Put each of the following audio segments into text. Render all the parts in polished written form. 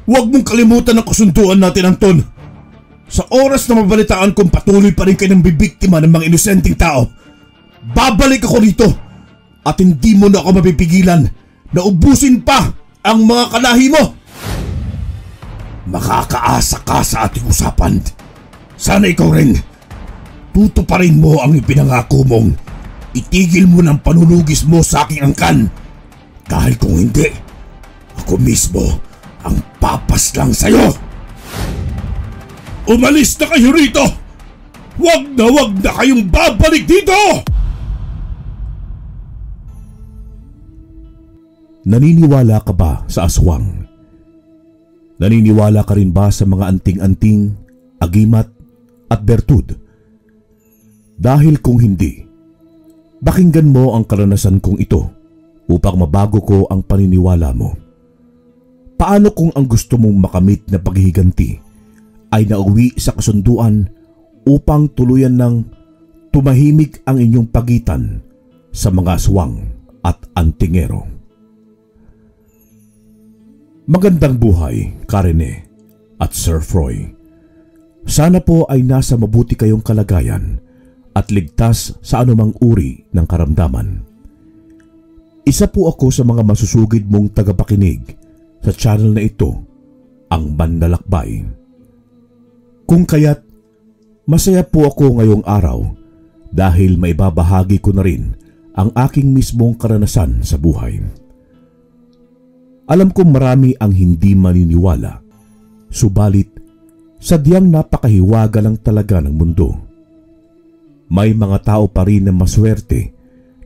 Huwag mong kalimutan ang kasunduan natin, Anton. Sa oras na mabalitaan kong patuloy pa rin kayo ng bibiktima ng mga inosenteng tao, babalik ako rito at hindi mo na ako mapipigilan na ubusin pa ang mga kalahi mo. Makakaasa ka sa ating usapan. Sana ikaw rin. Tutuparin mo ang ipinangako mong itigil mo ng panunugis mo sa aking angkan. Dahil kung hindi, ako mismo ang papaslang sa'yo. Umalis na kayo rito! Huwag na kayong babalik dito! Naniniwala ka ba sa aswang? Naniniwala ka rin ba sa mga anting-anting, agimat at bertud? Dahil kung hindi, pakinggan mo ang karanasan kong ito upang mabago ko ang paniniwala mo. Paano kung ang gusto mong makamit na paghihiganti ay nauwi sa kasunduan upang tuluyan ng tumahimik ang inyong pagitan sa mga aswang at antingero? Magandang buhay, Karine at Sir Froy. Sana po ay nasa mabuti kayong kalagayan at ligtas sa anumang uri ng karamdaman. Isa po ako sa mga masusugid mong tagapakinig sa channel na ito, ang Manlalakbay. Kung kaya't masaya po ako ngayong araw dahil maibabahagi ko na rin ang aking mismong karanasan sa buhay. Alam kong marami ang hindi maniniwala, subalit sadyang napakahiwaga lang talaga ng mundo. May mga tao pa rin na maswerte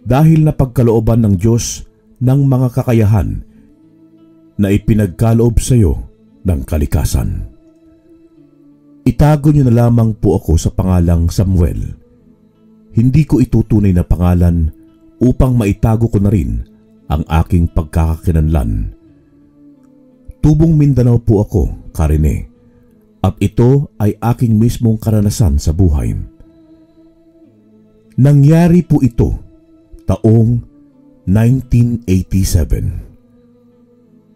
dahil napagkalooban ng Diyos ng mga kakayahan na ipinagkaloob sa iyo ng kalikasan. Itago niyo na lamang po ako sa pangalang Samuel. Hindi ko itutunay na pangalan upang maitago ko na rin ang aking pagkakakinanlan. Tubong Mindanao po ako, Karine, at ito ay aking mismong karanasan sa buhay. Nangyari po ito taong 1987.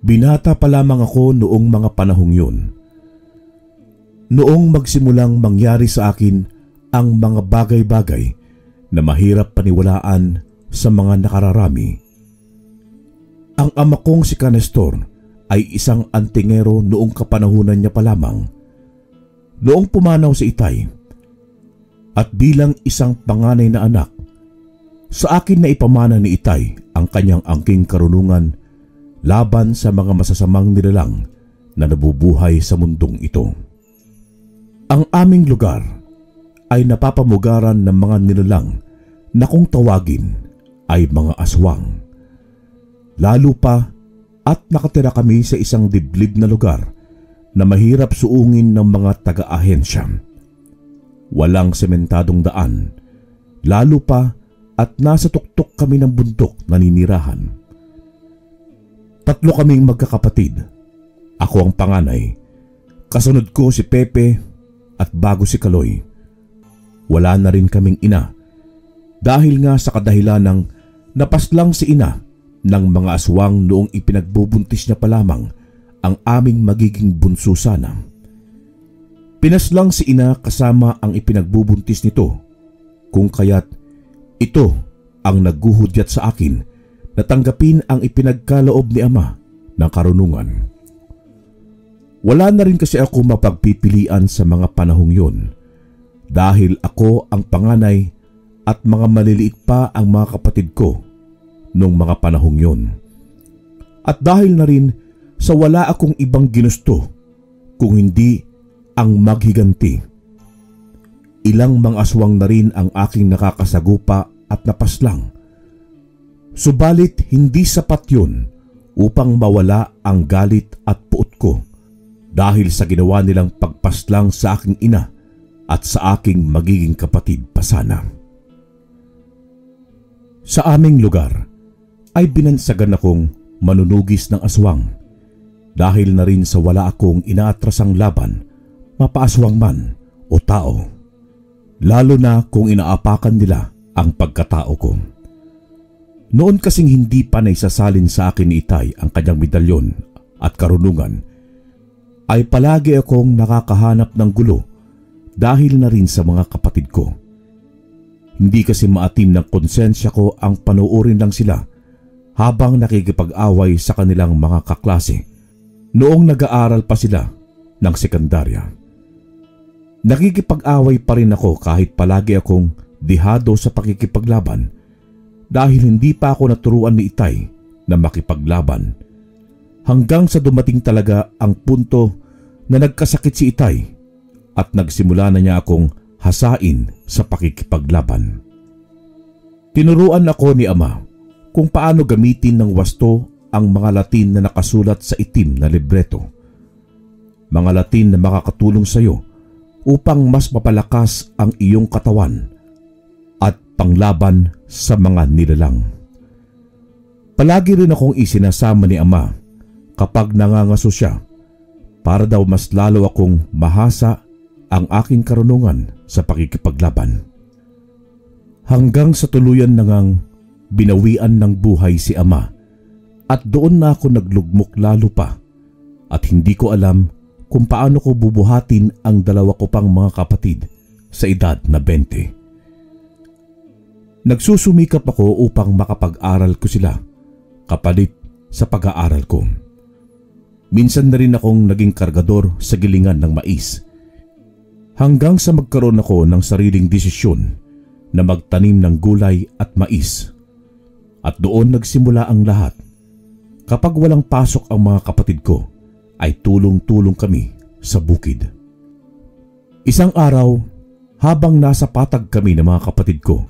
Binata pa lamang ako noong mga panahong yun. Noong magsimulang mangyari sa akin ang mga bagay-bagay na mahirap paniwalaan sa mga nakararami. Ang ama kong si Canestor ay isang antingero noong kapanahunan niya pa lamang. Noong pumanaw si Itay at bilang isang panganay na anak, sa akin na ipamana ni Itay ang kanyang angking karunungan laban sa mga masasamang nilalang na nabubuhay sa mundong ito. Ang aming lugar ay napapamugaran ng mga nilalang na kung tawagin ay mga aswang. Lalo pa at nakatira kami sa isang diblib na lugar na mahirap suungin ng mga taga-ahensya. Walang sementadong daan, lalo pa at nasa tuktok kami ng bundok na ninirahan. 3 kaming magkakapatid. Ako ang panganay. Kasunod ko si Pepe at bago si Kaloy. Wala na rin kaming ina dahil nga sa kadahilan ng napaslang si ina ng mga aswang noong ipinagbubuntis niya pa lamang ang aming magiging bunso sana. Pinaslang si ina kasama ang ipinagbubuntis nito, kung kaya't ito ang nagguhudyat sa akin na tanggapin ang ipinagkaloob ni ama ng karunungan. Wala na rin kasi ako mapagpipilian sa mga panahong yun dahil ako ang panganay at mga maliliit pa ang mga kapatid ko noong mga panahong yun. At dahil na rin sa wala akong ibang ginusto kung hindi ang maghiganti. Ilang mga aswang na rin ang aking nakakasagupa at napaslang. Subalit hindi sapat yun upang mawala ang galit at puot ko dahil sa ginawa nilang pagpaslang sa aking ina at sa aking magiging kapatid pa sana. Sa aming lugar ay binansagan akong manunugis ng aswang dahil na rin sa wala akong inaatrasang laban, mapaaswang man o tao, lalo na kung inaapakan nila ang pagkatao ko. Noon kasing hindi pa naisasalin sa akin ni Itay ang kanyang medalyon at karunungan, ay palagi akong nakakahanap ng gulo dahil na rin sa mga kapatid ko. Hindi kasi maatim ng konsensya ko ang panoorin lang sila habang nakikipag-away sa kanilang mga kaklase noong nag-aaral pa sila ng sekundarya. Nakikipag-away pa rin ako kahit palagi akong dihado sa pakikipaglaban dahil hindi pa ako naturuan ni Itay na makipaglaban. Hanggang sa dumating talaga ang punto na nagkasakit si Itay at nagsimula na niya akong hasain sa pakikipaglaban. Tinuruan ako ni Ama kung paano gamitin ng wasto ang mga Latin na nakasulat sa itim na libreto. Mga Latin na makakatulong sa iyo upang mas mapalakas ang iyong katawan at panglaban sa mga nilalang. Palagi rin akong isinasama ni Ama kapag nangangaso siya para daw mas lalo akong mahasa ang aking karunungan sa pakikipaglaban. Hanggang sa tuluyan na ngang binawian ng buhay si Ama at doon na ako naglugmok lalo pa at hindi ko alam kung paano ko bubuhatin ang dalawa ko pang mga kapatid sa edad na 20. Nagsusumikap ako upang makapag-aral ko sila kapalit sa pag-aaral ko. Minsan na rin akong naging kargador sa gilingan ng mais hanggang sa magkaroon ako ng sariling desisyon na magtanim ng gulay at mais. At doon nagsimula ang lahat. Kapag walang pasok ang mga kapatid ko, ay tulong-tulong kami sa bukid. Isang araw, habang nasa patag kami ng mga kapatid ko,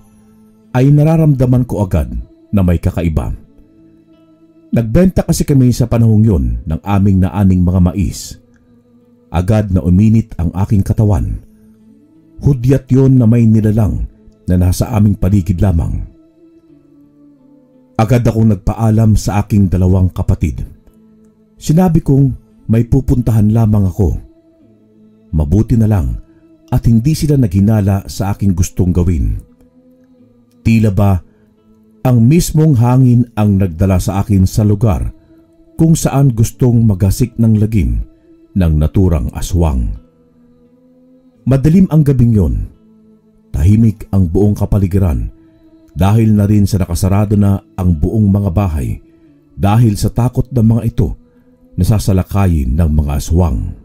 ay nararamdaman ko agad na may kakaiba. Nagbenta kasi kami sa panahong yon ng aming naaning mga mais. Agad na uminit ang aking katawan. Hudyat yon na may nilalang na nasa aming paligid lamang. Agad akong nagpaalam sa aking dalawang kapatid. Sinabi kong may pupuntahan lamang ako. Mabuti na lang at hindi sila naghinala sa aking gustong gawin. Tila ba ang mismong hangin ang nagdala sa akin sa lugar kung saan gustong magasik ng lagim ng naturang aswang. Madilim ang gabing yon. Tahimik ang buong kapaligiran dahil na rin sa nakasarado na ang buong mga bahay dahil sa takot ng mga ito na sasalakayin ng mga aswang.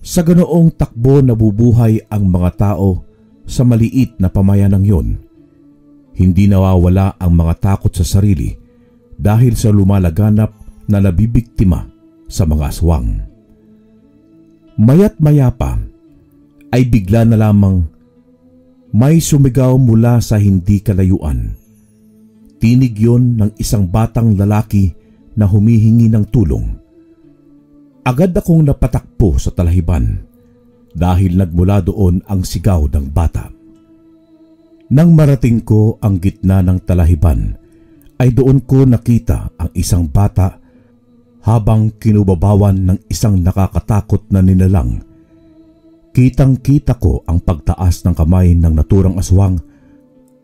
Sa ganoong takbo nabubuhay ang mga tao sa maliit na pamayanang yon. Hindi nawawala ang mga takot sa sarili dahil sa lumalaganap na nabibiktima sa mga aswang. Maya't maya pa ay bigla na lamang may sumigaw mula sa hindi kalayuan. Tinig yon ng isang batang lalaki na humihingi ng tulong. Agad akong napatakbo sa talahiban dahil nagmula doon ang sigaw ng bata. Nang marating ko ang gitna ng talahiban, ay doon ko nakita ang isang bata habang kinubabawan ng isang nakakatakot na nilalang. Kitang-kita ko ang pagtaas ng kamay ng naturang aswang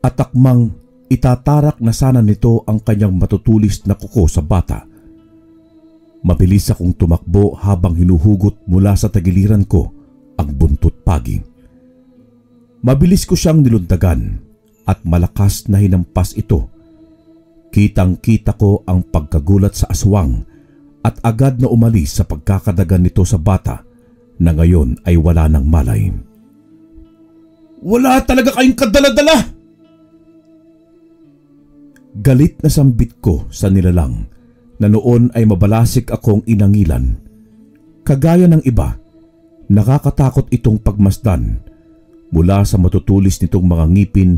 at akmang itatarak na sana nito ang kanyang matutulis na kuko sa bata. Mabilis akong tumakbo habang hinuhugot mula sa tagiliran ko ang buntot pagi. Mabilis ko siyang nilundagan at malakas na hinampas ito. Kitang-kita ko ang pagkagulat sa aswang at agad na umalis sa pagkakadagan nito sa bata na ngayon ay wala ng malay. Wala talaga kayong kadala-dala! Galit na sambit ko sa nilalang na noon ay mabalasik akong inangilan. Kagaya ng iba, nakakatakot itong pagmasdan mula sa matutulis nitong mga ngipin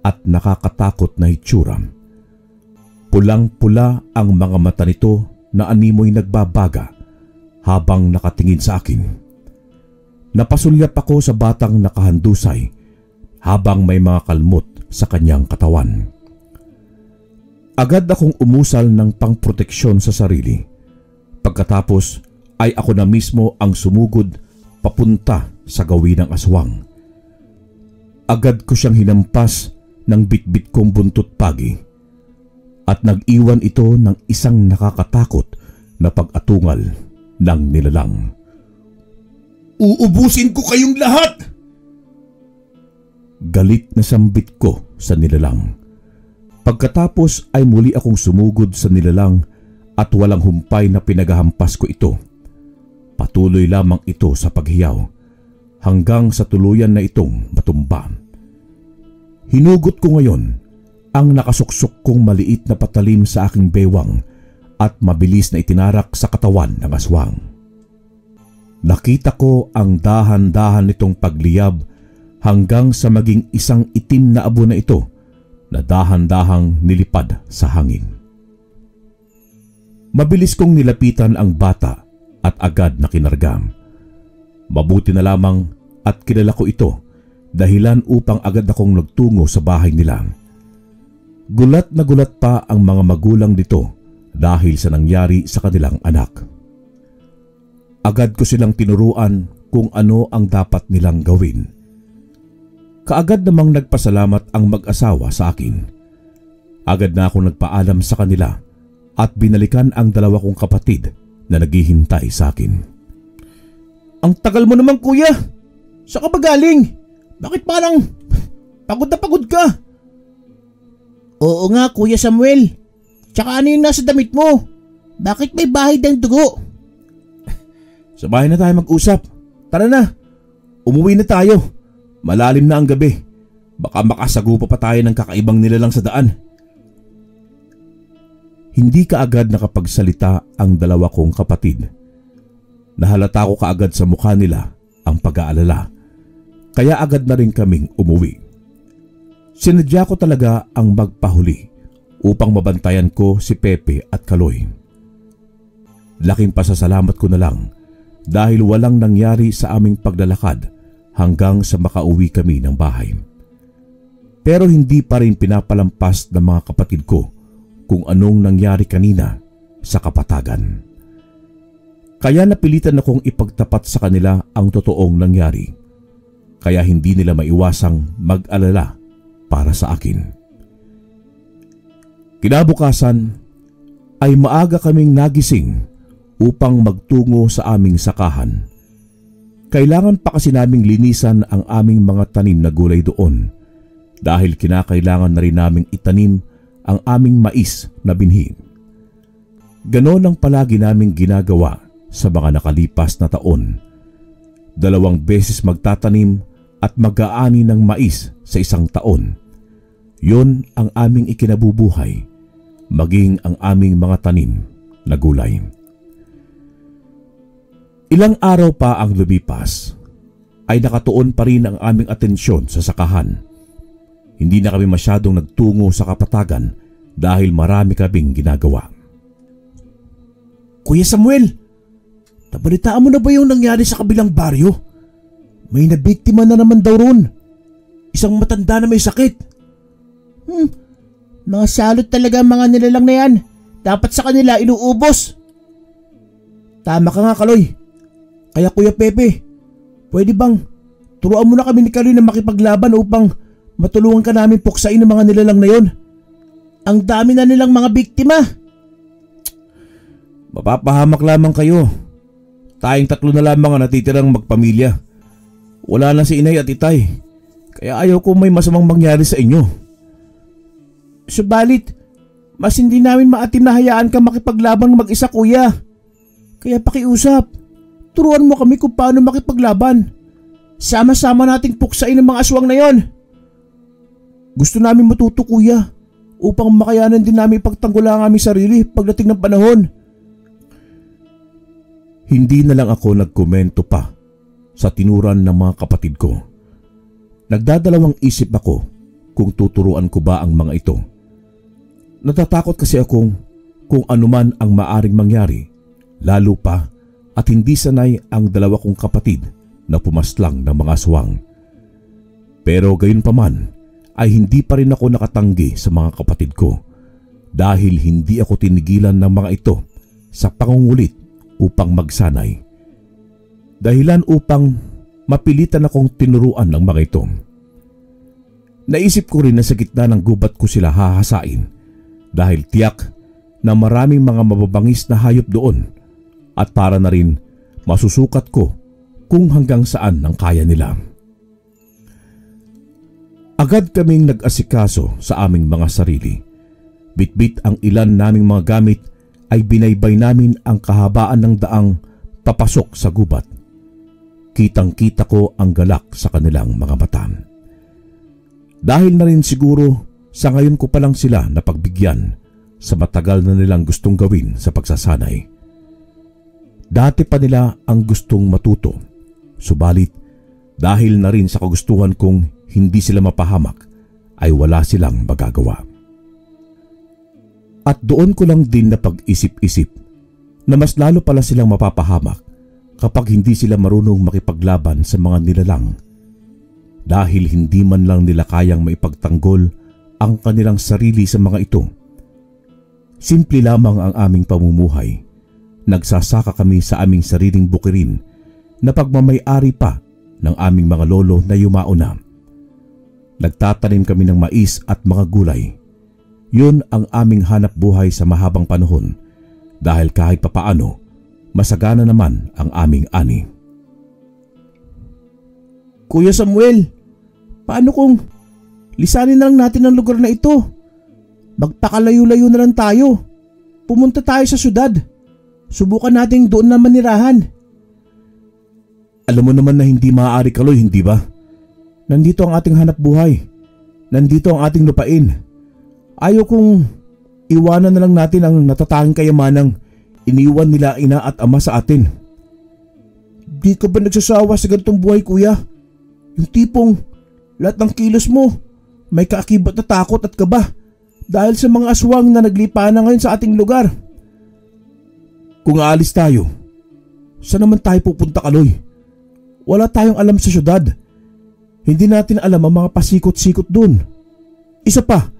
at nakakatakot na hitsura. Pulang-pula ang mga mata nito na animoy nagbabaga habang nakatingin sa akin. Napasulyap ako sa batang nakahandusay habang may mga kalmot sa kanyang katawan. Agad akong umusal ng pangproteksyon sa sarili. Pagkatapos ay ako na mismo ang sumugod papunta sa gawin ng aswang. Agad ko siyang hinampas ng bitbit kong buntot pagi at nag-iwan ito ng isang nakakatakot na pag-atungal ng nilalang. Uubusin ko kayong lahat! Galit na sambit ko sa nilalang. Pagkatapos ay muli akong sumugod sa nilalang at walang humpay na pinagahampas ko ito. Patuloy lamang ito sa paghiyaw hanggang sa tuluyan na itong matumba. Hinugot ko ngayon ang nakasuksok kong maliit na patalim sa aking bewang at mabilis na itinarak sa katawan ng aswang. Nakita ko ang dahan-dahan nitong pagliyab hanggang sa maging isang itim na abo na ito na dahan-dahang nilipad sa hangin. Mabilis kong nilapitan ang bata at agad na kinargam. Mabuti na lamang at kilala ko ito dahilan upang agad akong nagtungo sa bahay nila. Gulat na gulat pa ang mga magulang nito dahil sa nangyari sa kanilang anak. Agad ko silang tinuruan kung ano ang dapat nilang gawin. Kaagad namang nagpasalamat ang mag-asawa sa akin. Agad na akong nagpaalam sa kanila at binalikan ang dalawa kong kapatid na naghihintay sa akin. Ang tagal mo naman, kuya! Saan ka ba galing? Bakit parang pagod na pagod ka? Oo nga, Kuya Samuel. Tsaka ano yung nasa damit mo? Bakit may bahid ng dugo? Sa bahay na tayo mag-usap. Tara na, umuwi na tayo. Malalim na ang gabi. Baka makasagupa pa tayo ng kakaibang nilalang sa daan. Hindi kaagad nakapagsalita ang dalawa kong kapatid. Nahalata ko kaagad sa mukha nila ang pag-aalala. Kaya agad na rin kaming umuwi. Sinadya ko talaga ang magpahuli upang mabantayan ko si Pepe at Kaloy. Laking pasasalamat ko na lang dahil walang nangyari sa aming paglalakad hanggang sa makauwi kami ng bahay. Pero hindi pa rin pinapalampas ng mga kapatid ko kung anong nangyari kanina sa kapatagan. Kaya napilitan akong ipagtapat sa kanila ang totoong nangyari. Kaya hindi nila maiwasang mag-alala para sa akin. Kinabukasan ay maaga kaming nagising upang magtungo sa aming sakahan. Kailangan pa kasi naming linisan ang aming mga tanim na gulay doon dahil kinakailangan na rin naming itanim ang aming mais na binhi. Ganon ang palagi naming ginagawa sa mga nakalipas na taon. 2 beses magtatanim at mag-aani ng mais sa isang taon. Yun ang aming ikinabubuhay, maging ang aming mga tanim na gulay. Ilang araw pa ang lumipas, ay nakatuon pa rin ang aming atensyon sa sakahan. Hindi na kami masyadong nagtungo sa kapatagan dahil marami kaming ginagawa. Kuya Samuel, nabalitaan mo na ba yung nangyari sa kabilang baryo? May nabiktima na naman daw ron. Isang matanda na may sakit. Mga salot talaga ang mga nilalang na yan. Dapat sa kanila inuubos. Tama ka nga, Kaloy. Kaya Kuya Pepe, pwede bang turuan mo na kami ni Kaloy na makipaglaban upang matulungan ka namin puksain ang mga nilalang na yon? Ang dami na nilang mga biktima. Mapapahamak lamang kayo. Tayong 3 na lamang ang natitirang magpamilya. Wala na si inay at itay. Kaya ayaw ko may masamang mangyari sa inyo. Subalit, mas hindi namin maatim na hayaan ka makipaglaban mag-isa, kuya. Kaya pakiusap, turuan mo kami kung paano makipaglaban. Sama-sama nating puksain ang mga aswang na yon. Gusto namin matuto, kuya, upang makayanan din namin ipagtanggol ang aming sarili pagdating ng panahon. Hindi na lang ako nagkomento pa sa tinuran ng mga kapatid ko. Nagdadalawang isip ako kung tuturuan ko ba ang mga ito. Natatakot kasi akong kung anuman ang maaring mangyari, lalo pa at hindi sanay ang 2 kong kapatid na pumaslang ng mga aswang. Pero gayon pa man ay hindi pa rin ako nakatanggi sa mga kapatid ko dahil hindi ako tinigilan ng mga ito sa pangungulit upang magsanay. Dahilan upang mapilitan akong tinuruan ng mga ito. Naisip ko rin na sa gitna ng gubat ko sila hahasain dahil tiyak na maraming mga mababangis na hayop doon at para na rin masusukat ko kung hanggang saan ang kaya nila. Agad kaming nag-asikaso sa aming mga sarili. Bitbit ang ilan naming mga gamit ay binaybay namin ang kahabaan ng daang papasok sa gubat. Kitang-kita ko ang galak sa kanilang mga mata. Dahil na rin siguro sa ngayon ko pa lang sila napagbigyan sa matagal na nilang gustong gawin sa pagsasanay. Dati pa nila ang gustong matuto, subalit dahil na rin sa kagustuhan kong hindi sila mapahamak ay wala silang magagawa. At doon ko lang din napag-isip-isip na mas lalo pala silang mapapahamak kapag hindi sila marunong makipaglaban sa mga nilalang, dahil hindi man lang nila kayang maipagtanggol ang kanilang sarili sa mga ito. Simple lamang ang aming pamumuhay. Nagsasaka kami sa aming sariling bukirin na pagmamay-ari pa ng aming mga lolo na yumao na. Nagtatanim kami ng mais at mga gulay. Yun ang aming hanap buhay sa mahabang panahon, dahil kahit papaano, masagana naman ang aming ani. Kuya Samuel, paano kung lisanin na lang natin ang lugar na ito? Magpakalayo-layo na lang tayo. Pumunta tayo sa syudad. Subukan nating doon na manirahan. Alam mo naman na hindi maaari, Kaloy, hindi ba? Nandito ang ating hanap buhay. Nandito ang ating lupain. Ayaw kong iwanan na lang natin ang natatanging kayamanang iniwan nila ina at ama sa atin. Di ka ba nagsasawa sa ganitong buhay, kuya? Yung tipong lahat ng kilos mo may kaakibat na takot at kaba dahil sa mga aswang na naglipa na ngayon sa ating lugar. Kung aalis tayo, saan naman tayo pupunta, Kaloy? Wala tayong alam sa syudad. Hindi natin alam ang mga pasikot-sikot dun. Isa pa,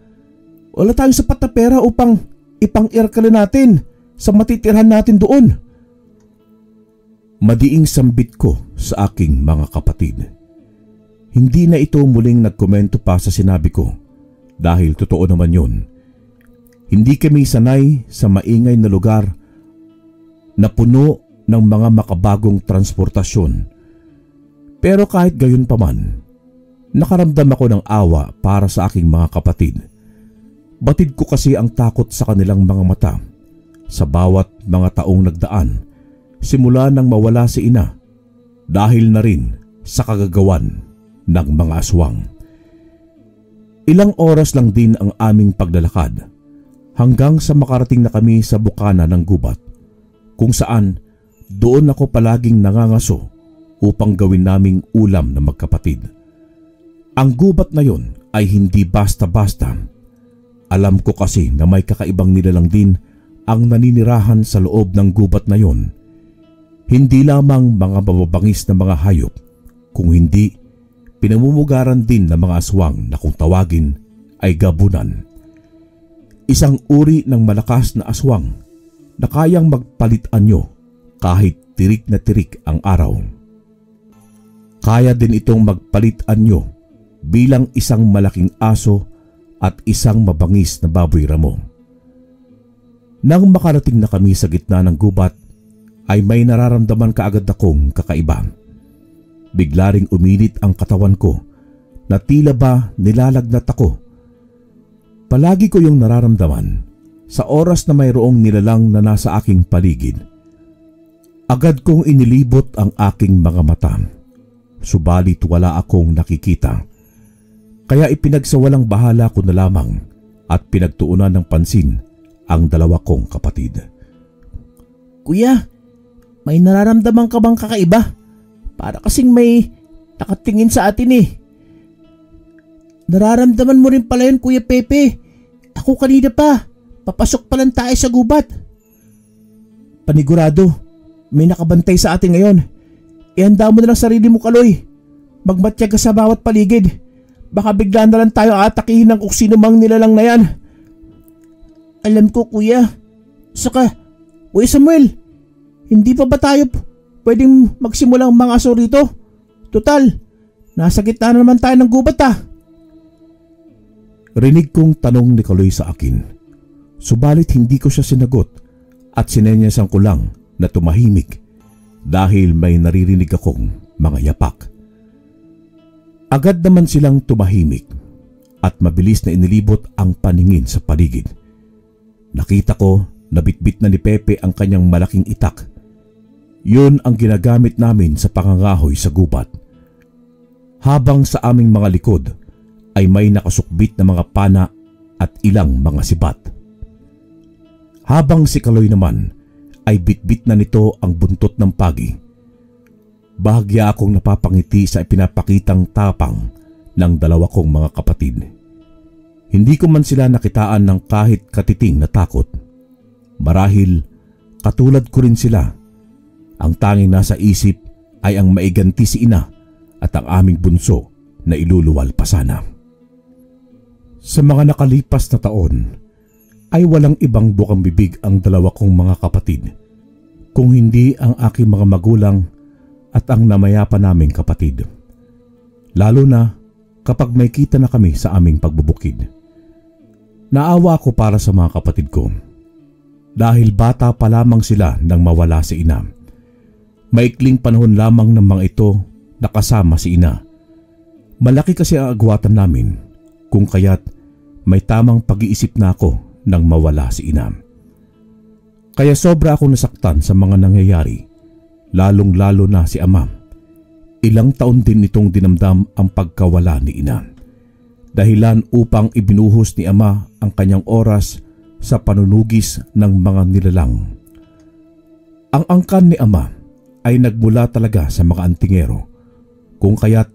wala tayong sapat na pera upang ipang-irkala natin sa matitirhan natin doon. Madiing sambit ko sa aking mga kapatid. Hindi na ito muling nagkomento pa sa sinabi ko, dahil totoo naman yun. Hindi kami sanay sa maingay na lugar na puno ng mga makabagong transportasyon. Pero kahit gayon pa man, nakaramdam ako ng awa para sa aking mga kapatid. Batid ko kasi ang takot sa kanilang mga mata sa bawat mga taong nagdaan, simula nang mawala si ina, dahil na rin sa kagagawan ng mga aswang. Ilang oras lang din ang aming paglalakad hanggang sa makarating na kami sa bukana ng gubat, kung saan doon ako palaging nangangaso upang gawin naming ulam na magkapatid. Ang gubat na yon ay hindi basta-basta. Alam ko kasi na may kakaibang nilalang din ang naninirahan sa loob ng gubat na yon. Hindi lamang mga mababangis na mga hayop, kung hindi pinamumugaran din ng mga aswang na kung tawagin ay gabunan. Isang uri ng malakas na aswang na kayang magpalit anyo kahit tirik na tirik ang araw. Kaya din itong magpalit anyo bilang isang malaking aso at isang mabangis na baboy ramo. Nang makarating na kami sa gitna ng gubat, ay may nararamdaman kaagad akong kakaiba. Bigla ring uminit ang katawan ko na tila ba nilalagnat ako. Palagi ko yung nararamdaman sa oras na mayroong nilalang na nasa aking paligid. Agad kong inilibot ang aking mga mata, subalit wala akong nakikita. Kaya ipinagsawalang bahala ko na lamang at pinagtuunan ng pansin ang dalawa kong kapatid. Kuya, may nararamdaman ka bang kakaiba? Para kasing may nakatingin sa atin eh. Nararamdaman mo rin pala yun, Kuya Pepe. Ako kanina pa, papasok pa lang tayo sa gubat. Panigurado, may nakabantay sa atin ngayon. Ihanda mo na lang sarili mo, Kaloy. Magmatyaga sa bawat paligid. Baka bigla na lang tayo atakihin ng kung sino mang nilalang na yan. Alam ko, Kuya. Saka, Kuya Samuel, hindi pa ba tayo pwedeng magsimulang mga aso rito? Total, nasa gitna na naman tayo ng gubat ah. Rinig kong tanong ni Kaloy sa akin. Subalit hindi ko siya sinagot at sinenyasan ko lang na tumahimik dahil may naririnig akong mga yapak. Agad naman silang tumahimik at mabilis na inilibot ang paningin sa paligid. Nakita ko na bitbit na ni Pepe ang kanyang malaking itak. Yun ang ginagamit namin sa pangangahoy sa gubat. Habang sa aming mga likod ay may nakasukbit na mga pana at ilang mga sibat. Habang si Kaloy naman ay bitbit na nito ang buntot ng pagi. Bahagya akong napapangiti sa ipinapakitang tapang ng dalawa kong mga kapatid. Hindi ko man sila nakitaan ng kahit katiting na takot. Marahil katulad ko rin sila. Ang tanging nasa isip ay ang maiganti si ina at ang aming bunso na iluluwal pa sana. Sa mga nakalipas na taon ay walang ibang bukang bibig ang dalawa kong mga kapatid kung hindi ang aking mga magulang at ang namayapa naming kapatid. Lalo na kapag may kita na kami sa aming pagbubukid. Naawa ako para sa mga kapatid ko dahil bata pa lamang sila nang mawala si ina. Maikling panahon lamang ng mga ito nakasama si ina. Malaki kasi ang agwatan namin kung kaya't may tamang pag-iisip na ako nang mawala si ina. Kaya sobra akong nasaktan sa mga nangyayari, lalong-lalo na si ama. Ilang taon din itong dinamdam ang pagkawala ni ina. Dahilan upang ibinuhos ni ama ang kanyang oras sa panunugis ng mga nilalang. Ang angkan ni ama ay nagmula talaga sa mga antingero, kung kaya't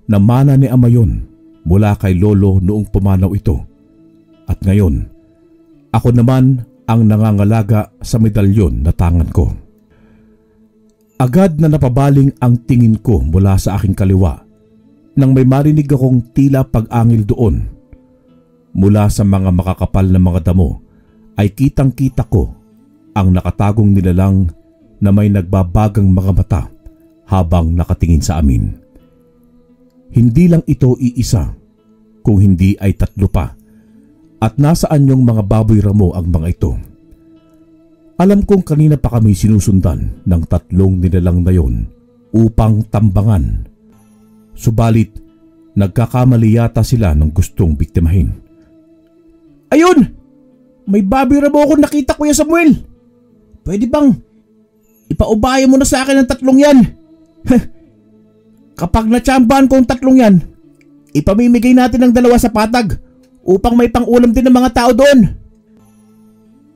namana ni ama yon mula kay lolo noong pumanaw ito. At ngayon, ako naman ang nangangalaga sa medalyon na tangan ko. Agad na napabaling ang tingin ko mula sa aking kaliwa nang may marinig akong tila pag-angil doon. Mula sa mga makakapal na mga damo ay kitang-kita ko ang nakatagong nilalang na may nagbabagang mga mata habang nakatingin sa amin. Hindi lang ito iisa, kung hindi ay tatlo pa. At nasaan yung mga baboy ramo ang mga ito? Alam kong kanina pa kami sinusundan ng tatlong nilalang na yon upang tambangan. Subalit, nagkakamali yata sila ng gustong biktimahin. Ayun! May baboy ramo ako nakita, Kuya Samuel! Pwede bang ipaubaya mo na sa akin ang tatlong yan? Kapag natsambahan ko ang tatlong yan, ipamimigay natin ng 2 sa patag upang may pang-ulam din ng mga tao doon.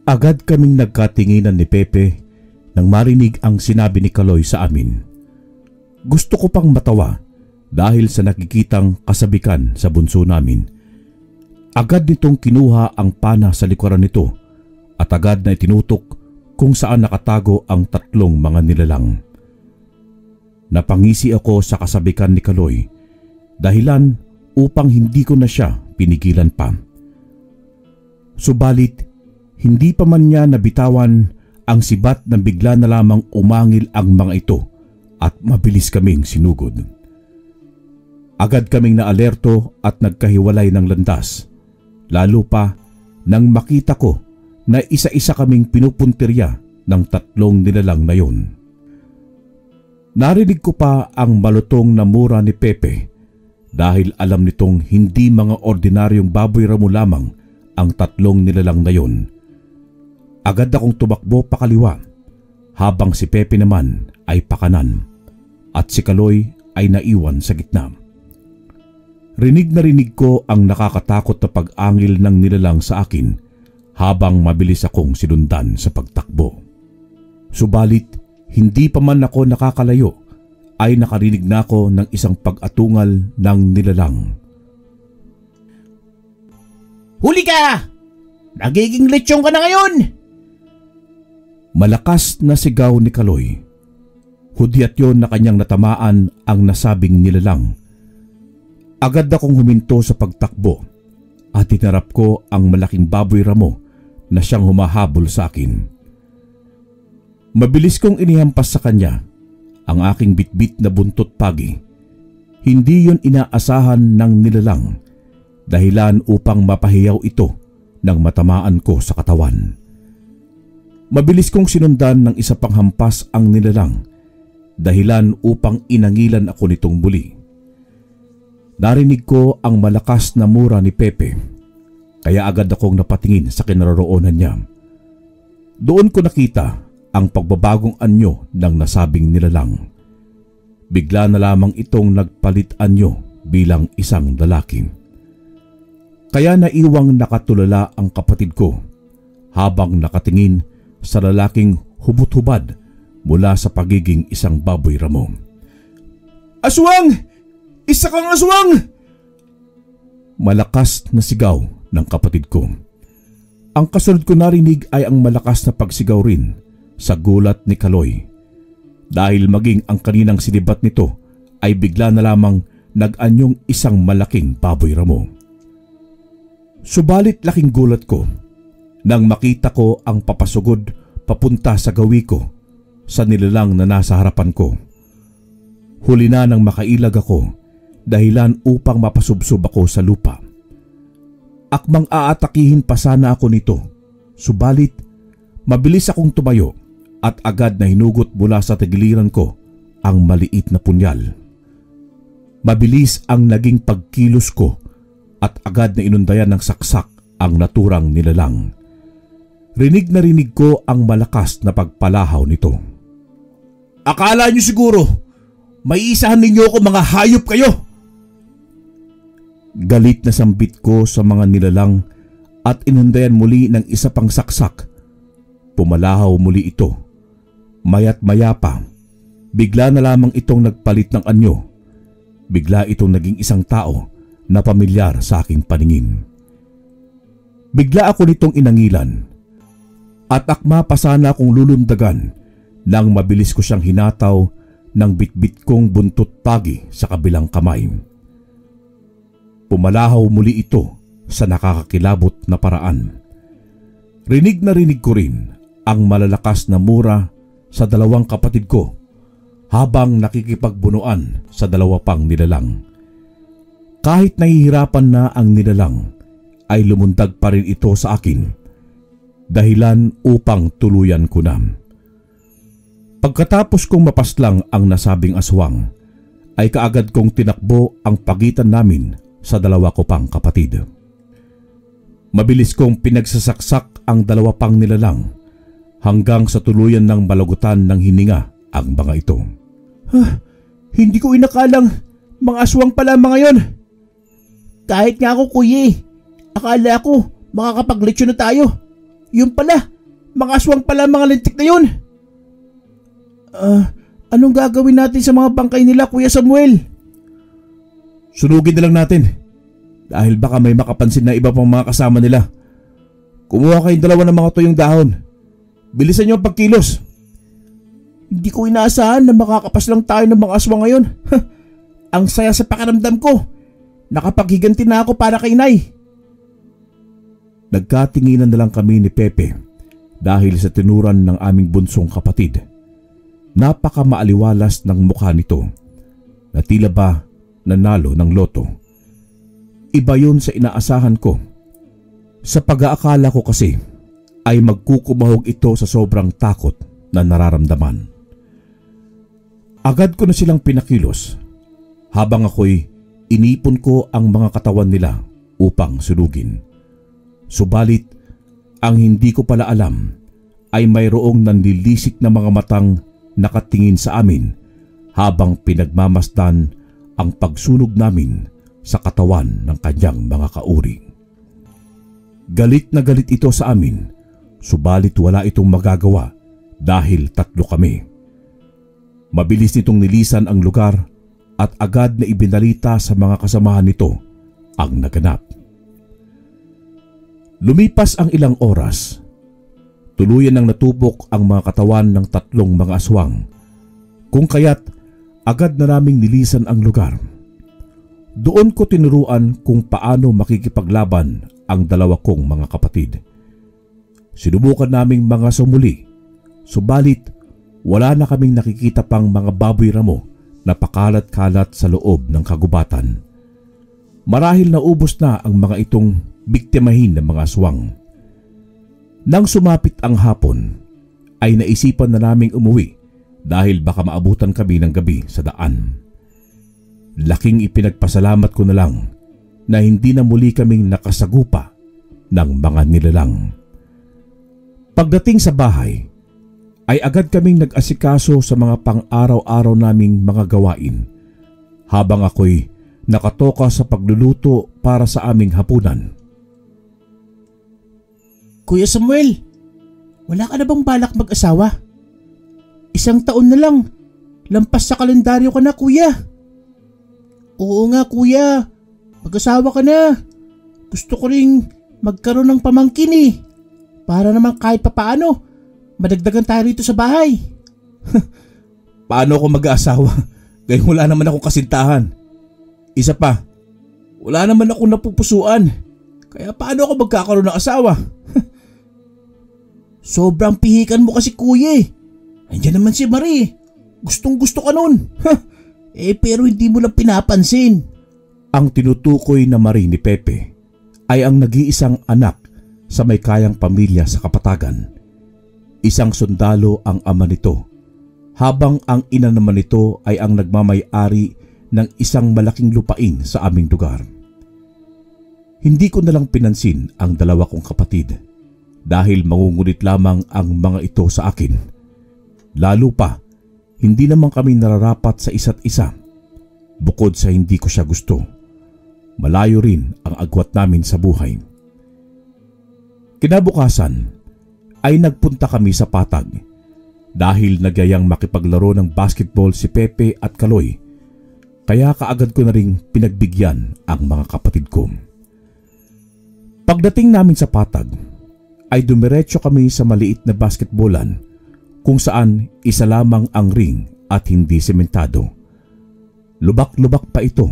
Agad kaming nagkatinginan ni Pepe nang marinig ang sinabi ni Kaloy sa amin. Gusto ko pang matawa dahil sa nakikitang kasabikan sa bunso namin. Agad nitong kinuha ang pana sa likuran nito at agad na itinutok kung saan nakatago ang tatlong mga nilalang. Napangisi ako sa kasabikan ni Kaloy, dahilan upang hindi ko na siya pinigilan pa. Subalit, hindi pa man niya nabitawan ang sibat na bigla na lamang umangil ang mga ito at mabilis kaming sinugod. Agad kaming naalerto at nagkahiwalay ng landas, lalo pa nang makita ko na isa-isa kaming pinupuntirya ng tatlong nilalang na yon. Narinig ko pa ang malutong na mura ni Pepe dahil alam nitong hindi mga ordinaryong baboy ramo lamang ang tatlong nilalang na yon. Agad akong tumakbo pakaliwa habang si Pepe naman ay pakanan at si Kaloy ay naiwan sa gitna. Rinig na rinig ko ang nakakatakot na pag-angil ng nilalang sa akin habang mabilis akong sinundan sa pagtakbo. Subalit, hindi pa man ako nakakalayo ay nakarinig na ako ng isang pag-atungal ng nilalang. Huli ka! Nagiging lechong ka na ngayon! Malakas na sigaw ni Kaloy. Hudyat yon na kanyang natamaan ang nasabing nilalang. Agad akong huminto sa pagtakbo at tinarap ko ang malaking baboy ramo na siyang humahabol sa akin. Mabilis kong inihampas sa kanya ang aking bitbit na buntot pagi. Hindi yon inaasahan ng nilalang, dahilan upang mapahiyaw ito nang matamaan ko sa katawan. Mabilis kong sinundan ng isa pang hampas ang nilalang, dahilan upang inangilan ako nitong muli. Narinig ko ang malakas na mura ni Pepe, kaya agad akong napatingin sa kinaroroonan niya. Doon ko nakita ang pagbabagong anyo ng nasabing nilalang. Bigla na lamang itong nagpalit anyo bilang isang lalaki. Kaya naiwang nakatulala ang kapatid ko habang nakatingin sa lalaking hubot-hubad mula sa pagiging isang baboy ramo. Aswang! Isa kang aswang! Malakas na sigaw ng kapatid ko. Ang kasunod ko narinig ay ang malakas na pagsigaw rin sa gulat ni Kaloy. Dahil maging ang kaninang sinibat nito ay bigla na lamang nag-anyong isang malaking baboy ramo. Subalit laking gulat ko nang makita ko ang papasugod papunta sa gawi ko sa nilalang na nasa harapan ko. Huli na nang makailag ako dahilan upang mapasubsob ako sa lupa. Akmang aatakihin pa sana ako nito, subalit mabilis akong tumayo at agad na hinugot mula sa tagiliran ko ang maliit na punyal. Mabilis ang naging pagkilos ko at agad na inundayan ng saksak ang naturang nilalang. Rinig na rinig ko ang malakas na pagpalahaw nito. Akala niyo siguro may isahan ninyo ako, mga hayop kayo! Galit na sambit ko sa mga nilalang at inundayan muli ng isa pang saksak. Pumalahaw muli ito. Maya't maya pa, bigla na lamang itong nagpalit ng anyo. Bigla itong naging isang tao na pamilyar sa aking paningin. Bigla ako nitong inangilan at akma pa sana akong lulundagan nang mabilis ko siyang hinataw ng bitbit kong buntot pagi sa kabilang kamay. Pumalahaw muli ito sa nakakakilabot na paraan. Rinig na rinig ko rin ang malalakas na mura sa dalawang kapatid ko habang nakikipagbunuan sa dalawa pang nilalang. Kahit nahihirapan na ang nilalang ay lumundag pa rin ito sa akin, dahilan upang tuluyan ko na. Pagkatapos kong mapaslang ang nasabing aswang, ay kaagad kong tinakbo ang pagitan namin sa dalawa ko pang kapatid. Mabilis kong pinagsasaksak ang dalawa pang nilalang hanggang sa tuluyan ng balagutan ng hininga ang mga ito. Hindi ko inakalang mga aswang pala mga yon. Kahit nga ako, kuya, akala ko makakapaglitsyo na tayo. Yun pala, mga aswang pala mga lintik na yun. Anong gagawin natin sa mga bangkay nila, Kuya Samuel? Sunugin na lang natin dahil baka may makapansin na iba pang mga kasama nila. Kumuha kayong dalawa ng mga tuyong dahon. Bilisan niyo ang pagkilos. Hindi ko inaasahan na makakapas lang tayo ng mga aswang ngayon. Ang saya sa pakiramdam ko. Nakapaghiganti na ako para kay Nay. Nagkatinginan na lang kami ni Pepe dahil sa tinuran ng aming bunsong kapatid. Napaka maaliwalas ng mukha nito na tila ba nanalo ng loto. Iba yun sa inaasahan ko. Sa pag-aakala ko kasi ay magkukumahog ito sa sobrang takot na nararamdaman. Agad ko na silang pinakilos habang ako'y inipon ko ang mga katawan nila upang sunugin. Subalit, ang hindi ko pala alam ay mayroong nanlilisik na mga matang nakatingin sa amin habang pinagmamasdan ang pagsunog namin sa katawan ng kanyang mga kauri. Galit na galit ito sa amin, subalit wala itong magagawa dahil tatlo kami. Mabilis nitong nilisan ang lugar at agad na ibinalita sa mga kasamahan nito ang naganap. Lumipas ang ilang oras. Tuluyan nang natupok ang mga katawan ng tatlong mga aswang, kung kaya't agad na naming nilisan ang lugar. Doon ko tinuruan kung paano makikipaglaban ang dalawa kong mga kapatid. Sinubukan naming mga sumuli, subalit wala na kaming nakikita pang mga baboy ramo na pakalat-kalat sa loob ng kagubatan. Marahil naubos na ang mga itong biktimahin ng mga aswang. Nang sumapit ang hapon, ay naisipan na naming umuwi dahil baka maabutan kami ng gabi sa daan. Laking ipinagpasalamat ko na lang na hindi na muli kaming nakasagupa ng mga nilalang. Pagdating sa bahay, ay agad kaming nag-asikaso sa mga pang-araw-araw naming mga gawain habang ako'y nakatoka sa pagluluto para sa aming hapunan. Kuya Samuel, wala ka na bang balak mag-asawa? 1 taon na lang, lampas sa kalendaryo ka na kuya. Oo nga kuya, mag-asawa ka na. Gusto ko ring magkaroon ng pamangkin para naman kahit papaano madagdagan tayo rito sa bahay. Paano ako mag-aasawa? Gayong wala naman akong kasintahan. Isa pa, wala naman akong napupusuan. Kaya paano ako magkakaroon ng asawa? Sobrang pihikan mo kasi kuya. Andiyan naman si Marie. Gustong gusto ka nun. Pero hindi mo lang pinapansin. Ang tinutukoy na Marie ni Pepe ay ang nag-iisang anak sa may kayang pamilya sa Kapatagan. Isang sundalo ang ama nito, habang ang ina naman nito ay ang nagmamay-ari ng isang malaking lupain sa aming lugar. Hindi ko na lang pinansin ang dalawa kong kapatid dahil mangungulit lamang ang mga ito sa akin. Lalo pa, hindi naman kami nararapat sa isa't isa. Bukod sa hindi ko siya gusto, malayo rin ang agwat namin sa buhay. Kinabukasan ay nagpunta kami sa Patag dahil nagyayang makipaglaro ng basketball si Pepe at Kaloy, kaya kaagad ko na ring pinagbigyan ang mga kapatid ko. Pagdating namin sa Patag ay dumiretso kami sa maliit na basketballan kung saan isa lamang ang ring at hindi sementado. Lubak-lubak pa ito,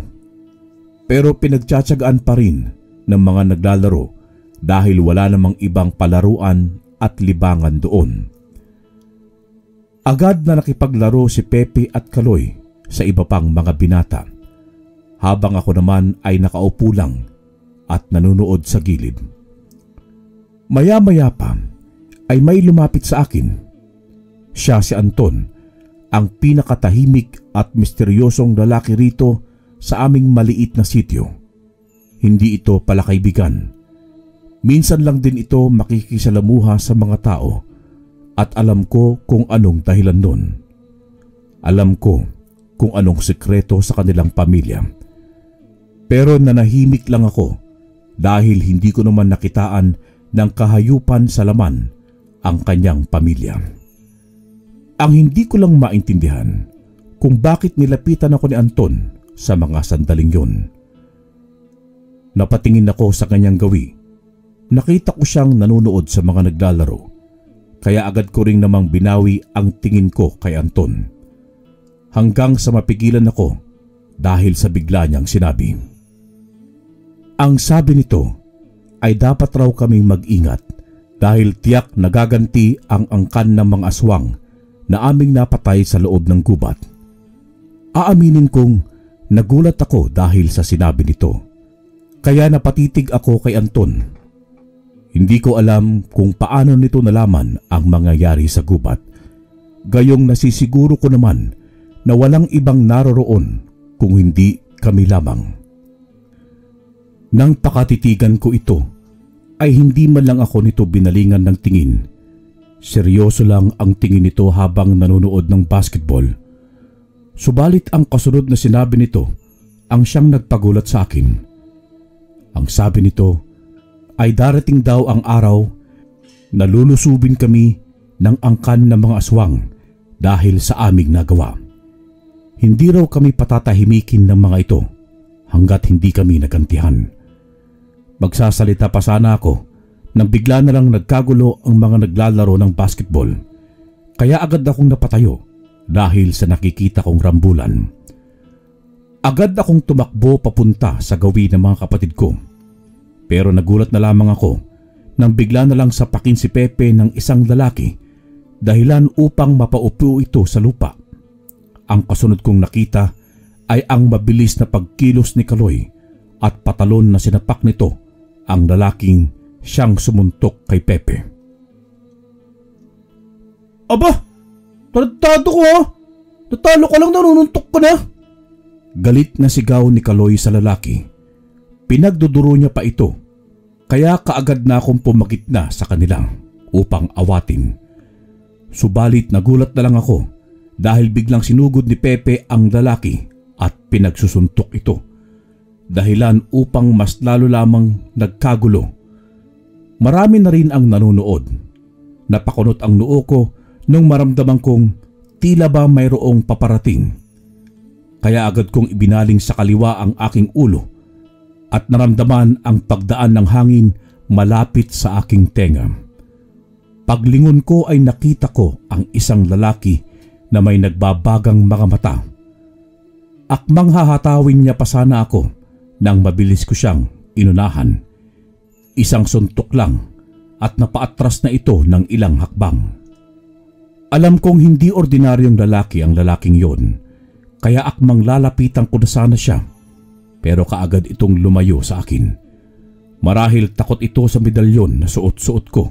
pero pinagtsatsagaan pa rin ng mga naglalaro dahil wala namang ibang palaruan at libangan doon. Agad na nakipaglaro si Pepe at Kaloy sa iba pang mga binata, habang ako naman ay nakaupo lang at nanunood sa gilid. Maya-maya pa ay may lumapit sa akin. Siya si Anton, ang pinakatahimik at misteryosong lalaki rito sa aming maliit na sityo. Hindi ito pala kaibigan. Minsan lang din ito makikisalamuha sa mga tao at alam ko kung anong dahilan nun. Alam ko kung anong sekreto sa kanilang pamilya. Pero nanahimik lang ako dahil hindi ko naman nakitaan ng kahayupan sa laman ang kanyang pamilya. Ang hindi ko lang maintindihan kung bakit nilapitan ako ni Anton sa mga sandaling yun. Napatingin ako sa kanyang gawi. Nakita ko siyang nanonood sa mga naglalaro, kaya agad ko ring namang binawi ang tingin ko kay Anton. Hanggang sa mapigilan ako dahil sa bigla niyang sinabi. Ang sabi nito ay dapat raw kaming mag-ingat dahil tiyak nagaganti ang angkan ng mga aswang na aming napatay sa loob ng gubat. Aaminin kong nagulat ako dahil sa sinabi nito, kaya napatitig ako kay Anton. Hindi ko alam kung paano nito nalaman ang mangyayari sa gubat. Gayong nasisiguro ko naman na walang ibang naroroon kung hindi kami lamang. Nang pakatitigan ko ito, ay hindi man lang ako nito binalingan ng tingin. Seryoso lang ang tingin nito habang nanonood ng basketball. Subalit ang kasunod na sinabi nito ang siyang nagpagulat sa akin. Ang sabi nito ay darating daw ang araw na lulusubin kami ng angkan ng mga aswang dahil sa aming nagawa. Hindi raw kami patatahimikin ng mga ito hanggat hindi kami nagantihan. Magsasalita pa sana ako nang bigla na lang nagkagulo ang mga naglalaro ng basketball. Kaya agad akong napatayo dahil sa nakikita kong rambulan. Agad akong tumakbo papunta sa gawi ng mga kapatid ko. Pero nagulat na lamang ako nang bigla na lang sapakin si Pepe ng isang lalaki dahilan upang mapaupo ito sa lupa. Ang kasunod kong nakita ay ang mabilis na pagkilos ni Kaloy at patalon na sinapak nito ang lalaking siyang sumuntok kay Pepe. Aba! Tarantado ko ha! Natalo ka lang, nanununtok ka na! Galit na sigaw ni Kaloy sa lalaki. Pinagduduro niya pa ito, kaya kaagad na akong pumagitna sa kanila upang awatin. Subalit nagulat na lang ako dahil biglang sinugod ni Pepe ang lalaki at pinagsusuntok ito. Dahilan upang mas lalo lamang nagkagulo. Marami na rin ang nanonood. Napakunot ang noo ko nung maramdaman kong tila ba mayroong paparating. Kaya agad kong ibinaling sa kaliwa ang aking ulo at naramdaman ang pagdaan ng hangin malapit sa aking tenga. Paglingon ko ay nakita ko ang isang lalaki na may nagbabagang mga mata. Akmang hahatawin niya pa sana ako nang mabilis ko siyang inunahan. Isang suntok lang at napaatras na ito ng ilang hakbang. Alam kong hindi ordinaryong lalaki ang lalaking yon, kaya akmang lalapitan ko na sana siya, pero kaagad itong lumayo sa akin. Marahil takot ito sa medalyon na suot-suot ko,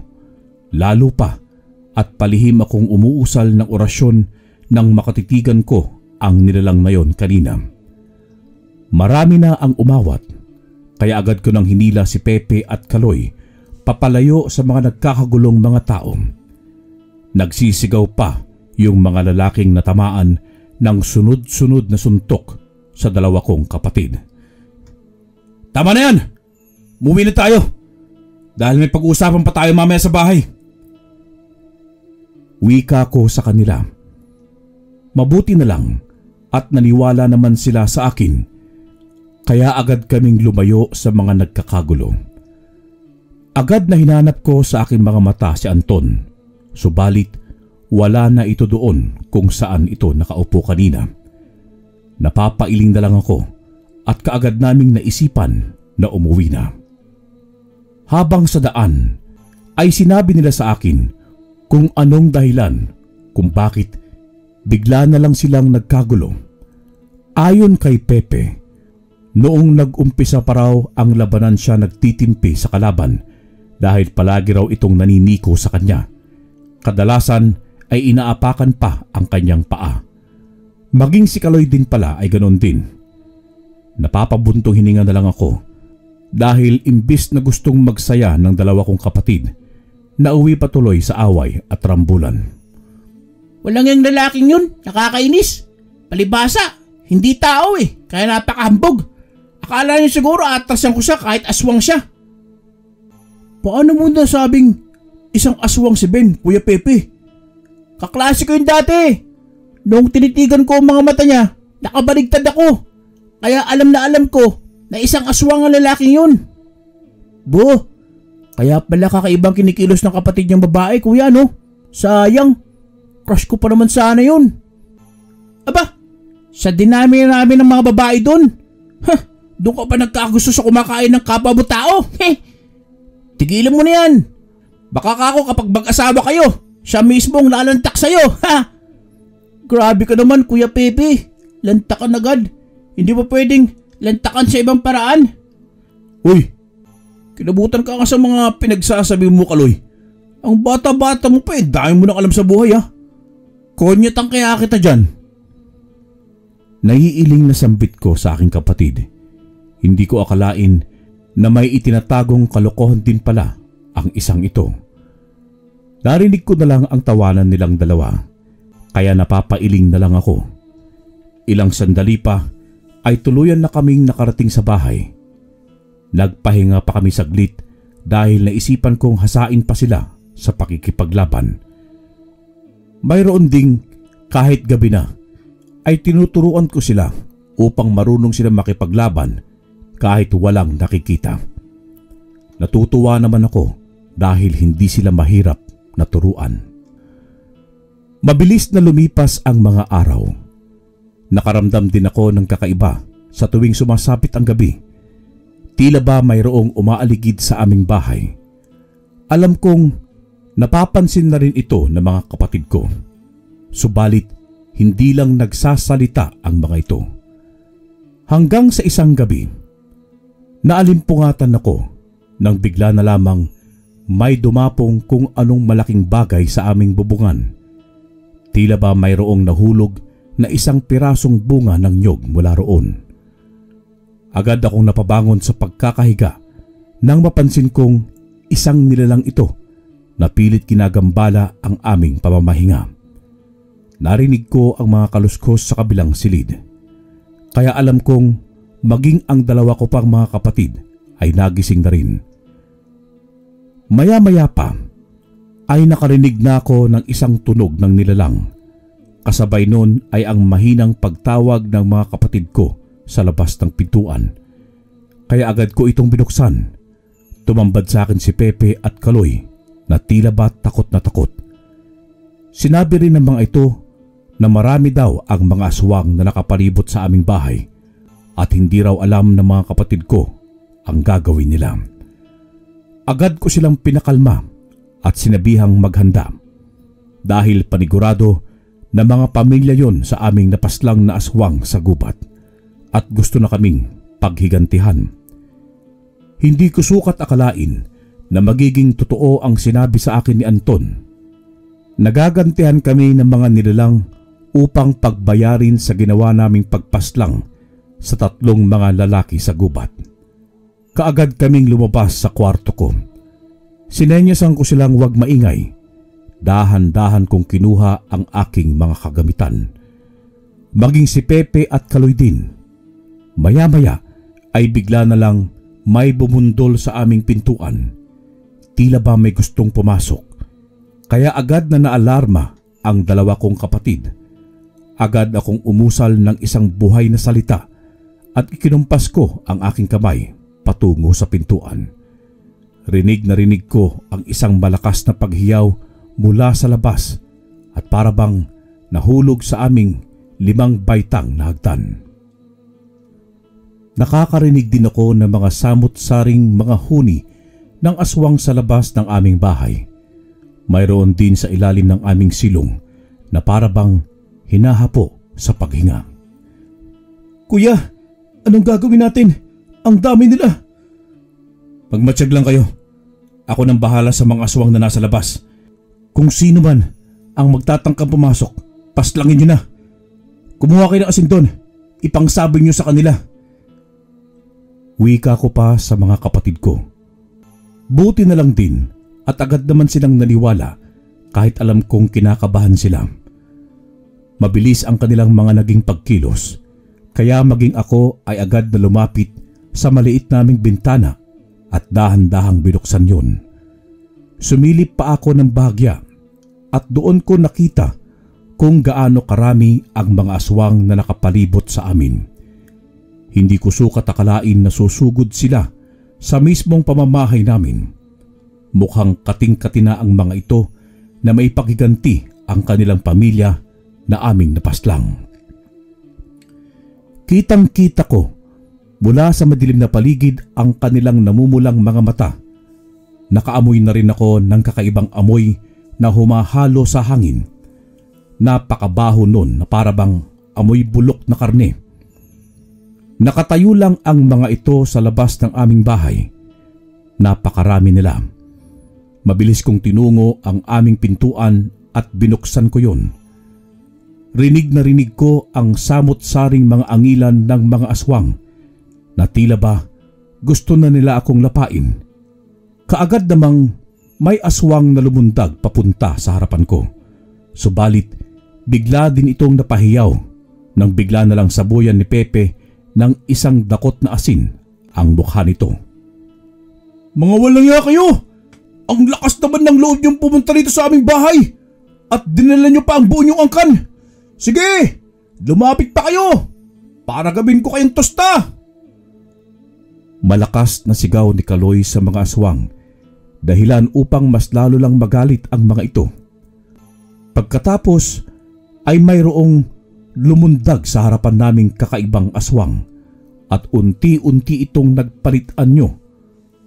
lalo pa at palihim akong umuusal ng orasyon nang makatitigan ko ang nilalang na yon kanina. Marami na ang umawat, kaya agad ko nang hinila si Pepe at Kaloy papalayo sa mga nagkakagulong mga tao. Nagsisigaw pa yung mga lalaking natamaan ng sunod-sunod na suntok sa dalawa kong kapatid. Tama na yan! Umuwi na tayo! Dahil may pag-uusapan pa tayo mamaya sa bahay. Wika ko sa kanila. Mabuti na lang at naniwala naman sila sa akin, kaya agad kaming lumayo sa mga nagkakagulo. Agad na hinanap ko sa aking mga mata si Anton, subalit wala na ito doon kung saan ito nakaupo kanina. Napapailing na lang ako at kaagad naming naisipan na umuwi na. Habang sa daan ay sinabi nila sa akin kung anong dahilan kung bakit bigla na lang silang nagkagulo. Ayon kay Pepe, noong nag-umpisa pa raw ang labanan siya nagtitimpi sa kalaban dahil palagi raw itong naniniko sa kanya. Kadalasan ay inaapakan pa ang kanyang paa. Maging si Kaloy din pala ay ganon din. Napapabuntong hininga na lang ako dahil imbis na gustong magsaya ng dalawa kong kapatid, nauwi pa tuloy sa away at rambulan. Walang yung lalaking yun, nakakainis. Palibasa, hindi tao kaya napakahambog. Akala niyo siguro atrasan ko siya kahit aswang siya. Paano mo nasabing isang aswang si Ben, Kuya Pepe? Kaklase ko yun dati. Noong tinitigan ko ang mga mata niya, nakabaligtad ako. Kaya alam na alam ko na isang aswang ang lalaking yun. Bo, kaya pala kakaibang kinikilos ng kapatid niyang babae, kuya, no? Sayang, crush ko pa naman sana yun. Aba, sa dinami namin ng mga babae doon. Doon ka pa nagkagusto sa kumakain ng kapwa mo tao. Tigilan mo na yan. Baka kako kapag mag-asawa kayo, siya mismo ang lalantak sa'yo. Grabe ka naman, Kuya Pepe. Lantakan agad. Hindi ba pwedeng lantakan sa ibang paraan? Uy, kinabutan ka nga sa mga pinagsasabi mo, Kaloy. Ang bata-bata mo pa dahil mo nang alam sa buhay Konyatang kaya kita dyan. Naiiling na sambit ko sa aking kapatid. Hindi ko akalain na may itinatagong kalokohan din pala ang isang ito. Narinig ko na lang ang tawanan nilang dalawa, kaya napapailing na lang ako. Ilang sandali pa ay tuluyan na kaming nakarating sa bahay. Nagpahinga pa kami saglit dahil naisipan kong hasain pa sila sa pakikipaglaban. Mayroon ding kahit gabi na ay tinuturuan ko sila upang marunong sila makipaglaban kahit walang nakikita. Natutuwa naman ako dahil hindi sila mahirap na turuan. Mabilis na lumipas ang mga araw. Nakaramdam din ako ng kakaiba sa tuwing sumasapit ang gabi. Tila ba mayroong umaaligid sa aming bahay. Alam kong napapansin na rin ito ng mga kapatid ko. Subalit hindi lang nagsasalita ang mga ito. Hanggang sa isang gabi, naalimpungatan ako nang bigla na lamang may dumapong kung anong malaking bagay sa aming bubungan. Tila ba mayroong nahulog na isang pirasong bunga ng nyog mula roon. Agad akong napabangon sa pagkakahiga nang mapansin kong isang nilalang ito na pilit kinagambala ang aming pamamahinga. Narinig ko ang mga kaluskos sa kabilang silid. Kaya alam kong maging ang dalawa ko pang mga kapatid ay nagising na rin. Maya-maya pa ay nakarinig na ako ng isang tunog ng nilalang. Kasabay nun ay ang mahinang pagtawag ng mga kapatid ko sa labas ng pintuan. Kaya agad ko itong binuksan. Tumambad sa akin si Pepe at Kaloy na tila ba takot na takot. Sinabi rin ng mga ito na marami daw ang mga aswang na nakapalibot sa aming bahay at hindi raw alam ng mga kapatid ko ang gagawin nila. Agad ko silang pinakalma at sinabihang maghanda dahil panigurado na mga pamilya yon sa aming napaslang na aswang sa gubat at gusto na kaming paghigantihan. Hindi ko sukat akalain na magiging totoo ang sinabi sa akin ni Anton. Nagagantihan kami ng mga nilalang upang pagbayarin sa ginawa naming pagpaslang sa 3 mga lalaki sa gubat. Kaagad kaming lumabas sa kwarto ko. Sinenyasan ko silang huwag maingay. Dahan-dahan kong kinuha ang aking mga kagamitan. Maging si Pepe at Kaloy din. Maya-maya ay bigla na lang may bumundol sa aming pintuan. Tila ba may gustong pumasok. Kaya agad na naalarma ang dalawa kong kapatid. Agad akong umusal ng isang buhay na salita at ikinumpas ko ang aking kamay patungo sa pintuan. Rinig na rinig ko ang isang malakas na paghiyaw mula sa labas at parabang nahulog sa aming 5 baitang na hagdan. Nakakarinig din ako ng mga samot-saring mga huni ng aswang sa labas ng aming bahay. Mayroon din sa ilalim ng aming silong na parabang hinahapo sa paghinga. Kuya, anong gagawin natin? Ang dami nila. Magmatsyag lang kayo. Ako nang bahala sa mga aswang na nasa labas. Kung sino man ang magtatangkang pumasok, paslangin nyo na. Kumuha kayo ng asin doon. Ipangsabi nyo sa kanila. Wika ko pa sa mga kapatid ko. Buti na lang din at agad naman silang naniwala kahit alam kong kinakabahan sila. Mabilis ang kanilang mga naging pagkilos. Kaya maging ako ay agad na lumapit sa maliit naming bintana at dahan-dahang binuksan yun. Sumilip pa ako ng bahagya at doon ko nakita kung gaano karami ang mga aswang na nakapalibot sa amin. Hindi ko sukat akalain na susugod sila sa mismong pamamahay namin. Mukhang kating-kati na ang mga ito na may pagiganti ang kanilang pamilya na aming napaslang. Kitang-kita ko mula sa madilim na paligid ang kanilang namumulang mga mata. Nakaamoy na rin ako ng kakaibang amoy na humahalo sa hangin. Napakabaho nun na parabang amoy bulok na karne. Nakatayo lang ang mga ito sa labas ng aming bahay. Napakarami nila. Mabilis kong tinungo ang aming pintuan at binuksan ko yun. Rinig na rinig ko ang samot-saring mga angilan ng mga aswang na tila ba gusto na nila akong lapain. Kaagad namang may aswang na lumundag papunta sa harapan ko. Subalit bigla din itong napahiyaw nang bigla na lang sabuyan ni Pepe ng isang dakot na asin ang mukha nito. Mga walang iya kayo! Ang lakas naman ng loob niyong pumunta rito sa aming bahay at dinala niyo pa ang buo niyong angkan. Sige, lumapit pa kayo para gawin ko kayong tosta. Malakas na sigaw ni Kaloy sa mga aswang, dahilan upang mas lalo lang magalit ang mga ito. Pagkatapos ay mayroong lumundag sa harapan naming kakaibang aswang at unti-unti itong nagpalit-anyo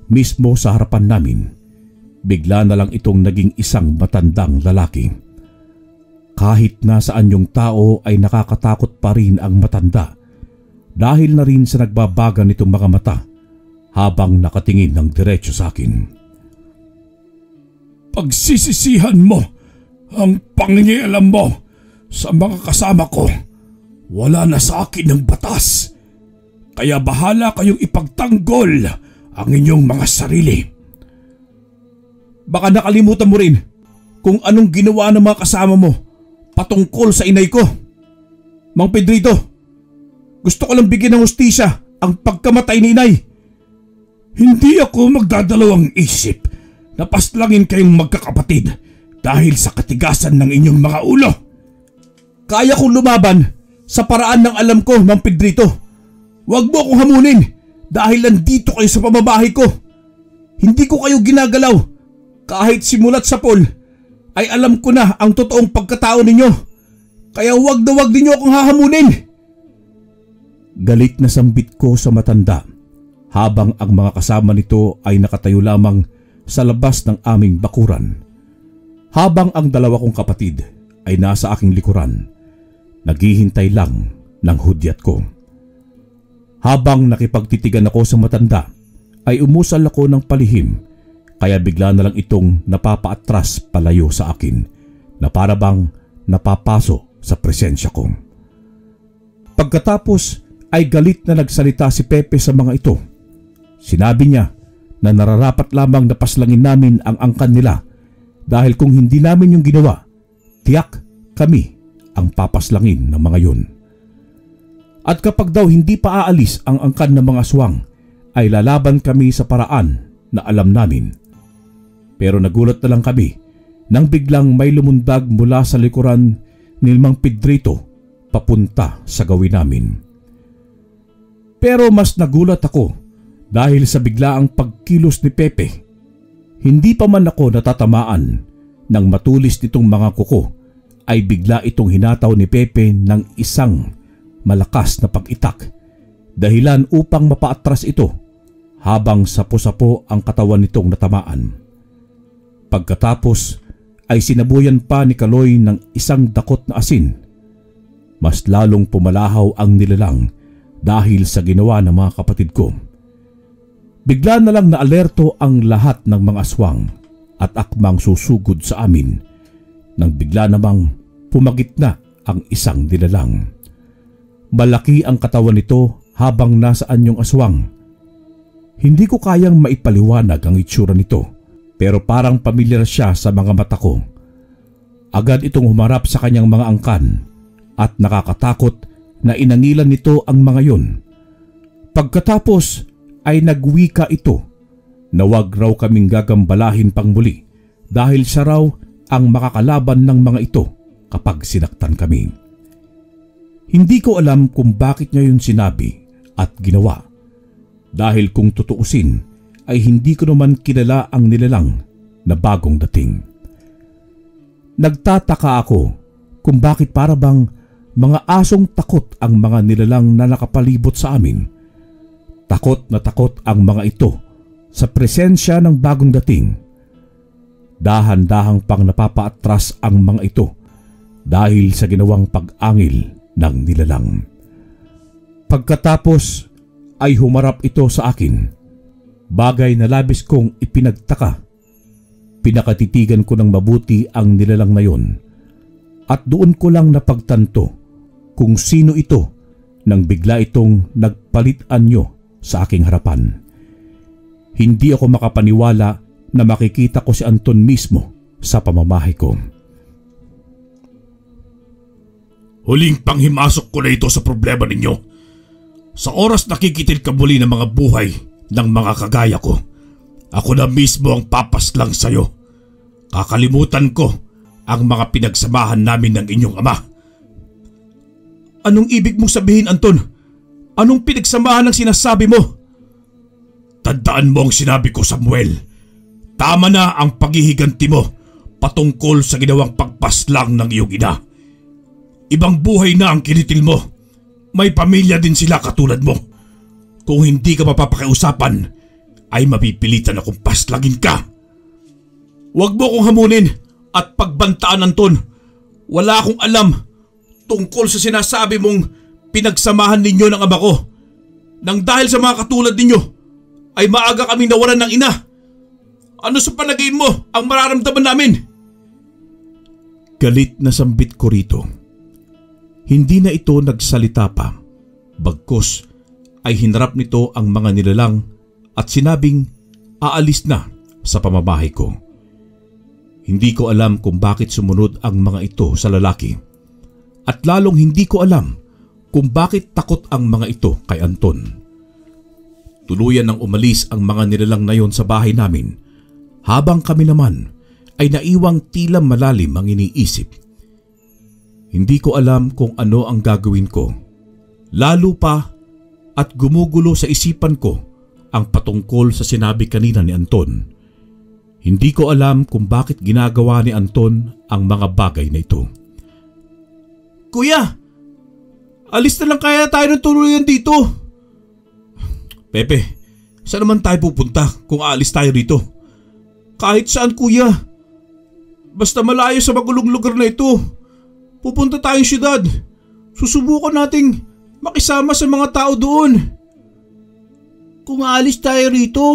mismo sa harapan namin. Bigla na lang itong naging isang matandang lalaki. Kahit nasaan yung tao ay nakakatakot pa rin ang matanda dahil na rin sa nagbabaga nitong mga mata habang nakatingin ng diretso sa akin. Pagsisisihan mo ang pangingialam mo Sa mga kasama ko, wala na sa akin ng batas. Kaya bahala kayong ipagtanggol ang inyong mga sarili. Baka nakalimutan mo rin kung anong ginawa ng mga kasama mo patungkol sa inay ko. Mang Pedrito, gusto ko lang bigyan ng hustisya ang pagkamatay ni inay. Hindi ako magdadalawang isip na paslangin kayong magkakapatid dahil sa katigasan ng inyong mga ulo. Kaya kong lumaban sa paraan ng alam ko, Mang Pedrito. Huwag mo akong hamunin dahil nandito kayo sa pamamahay ko. Hindi ko kayo ginagalaw. Kahit simulat sa pool, ay alam ko na ang totoong pagkatao ninyo. Kaya huwag na huwag ninyo akong hahamunin. Galit na sambit ko sa matanda habang ang mga kasama nito ay nakatayo lamang sa labas ng aming bakuran. Habang ang dalawa kong kapatid ay nasa aking likuran, naghihintay lang ng hudyat ko. Habang nakipagtitigan ako sa matanda, ay umusal ako ng palihim, kaya bigla na lang itong napapaatras palayo sa akin na para bang napapaso sa presensya ko. Pagkatapos ay galit na nagsalita si Pepe sa mga ito. Sinabi niya na nararapat lamang na paslangin namin ang angkan nila dahil kung hindi namin yung ginawa, tiyak kami ang papaslangin ng mga yun. At kapag daw hindi pa aalis ang angkan ng mga aswang, ay lalaban kami sa paraan na alam namin. Pero nagulat na lang kami nang biglang may lumundag mula sa likuran ni Mang Pedrito papunta sa gawin namin. Pero mas nagulat ako dahil sa biglaang pagkilos ni Pepe. Hindi pa man ako natatamaan ng matulis nitong mga kuko, ay bigla itong hinataw ni Pepe ng isang malakas na pag-itak, dahilan upang mapaatras ito habang sapo-sapo ang katawan nitong natamaan. Pagkatapos ay sinabuyan pa ni Kaloy ng isang dakot na asin. Mas lalong pumalahaw ang nilalang dahil sa ginawa ng mga kapatid ko. Bigla na lang naalerto ang lahat ng mga aswang at akmang susugod sa amin nang bigla namang pumagitna ang isang nilalang. Malaki ang katawan nito habang nasaan yung aswang. Hindi ko kayang maipaliwanag ang itsura nito, pero parang pamilyar siya sa mga mata ko. Agad itong humarap sa kanyang mga angkan at nakakatakot na inangilan nito ang mga yun. Pagkatapos ay nagwika ito na wag raw kaming gagambalahin pang muli dahil siya raw ang makakalaban ng mga ito kapag sinaktan kami. Hindi ko alam kung bakit niya yun sinabi at ginawa. Dahil kung tutuusin ay hindi ko naman kilala ang nilalang na bagong dating. Nagtataka ako kung bakit para bang mga asong takot ang mga nilalang na nakapalibot sa amin. Takot na takot ang mga ito sa presensya ng bagong dating. Dahan-dahang pang napapaatras ang mga ito dahil sa ginawang pag-angil ng nilalang. Pagkatapos ay humarap ito sa akin, bagay na labis kong ipinagtaka. Pinakatitigan ko ng mabuti ang nilalang na yon at doon ko lang napagtanto kung sino ito nang bigla itong nagpalit anyo sa aking harapan. Hindi ako makapaniwala na makikita ko si Anton mismo sa pamamahay ko. Huling panghimasok ko na ito sa problema ninyo. Sa oras nakikitil ka muli ng mga buhay ng mga kagaya ko, ako na mismo ang papaslang sayo. Kakalimutan ko ang mga pinagsamahan namin ng inyong ama. Anong ibig mong sabihin, Anton? Anong pinagsamahan ng sinasabi mo? Tandaan mo ang sinabi ko, Samuel. Tama na ang paghihiganti mo patungkol sa ginawang pagpaslang ng iyong ina. Ibang buhay na ang kinitil mo. May pamilya din sila katulad mo. Kung hindi ka mapapakiusapan, ay mapipilitan akong paslangin ka. Huwag mo akong hamunin at pagbantaan, Anton. Wala akong alam tungkol sa sinasabi mong pinagsamahan ninyo ng ama ko. Nang dahil sa mga katulad ninyo, ay maaga kaming nawalan ng ina. Ano sa palagay mo ang mararamdaman namin? Galit na sambit ko rito Hindi na ito nagsalita pa, bagkus ay hinarap nito ang mga nilalang at sinabing aalis na sa pamamahay ko. Hindi ko alam kung bakit sumunod ang mga ito sa lalaki at lalong hindi ko alam kung bakit takot ang mga ito kay Anton. Tuluyan nang umalis ang mga nilalang na yon sa bahay namin habang kami naman ay naiwang tila malalim ang iniisip. Hindi ko alam kung ano ang gagawin ko. Lalo pa at gumugulo sa isipan ko ang patungkol sa sinabi kanina ni Anton. Hindi ko alam kung bakit ginagawa ni Anton ang mga bagay na ito. Kuya! Alis na lang kaya tayo ng tuluyan dito. Pepe, saan naman tayo pupunta kung aalis tayo rito? Kahit saan kuya. Basta malayo sa magulong lugar na ito. Pupunta tayong syudad. Susubukan nating makisama sa mga tao doon. Kung aalis tayo rito,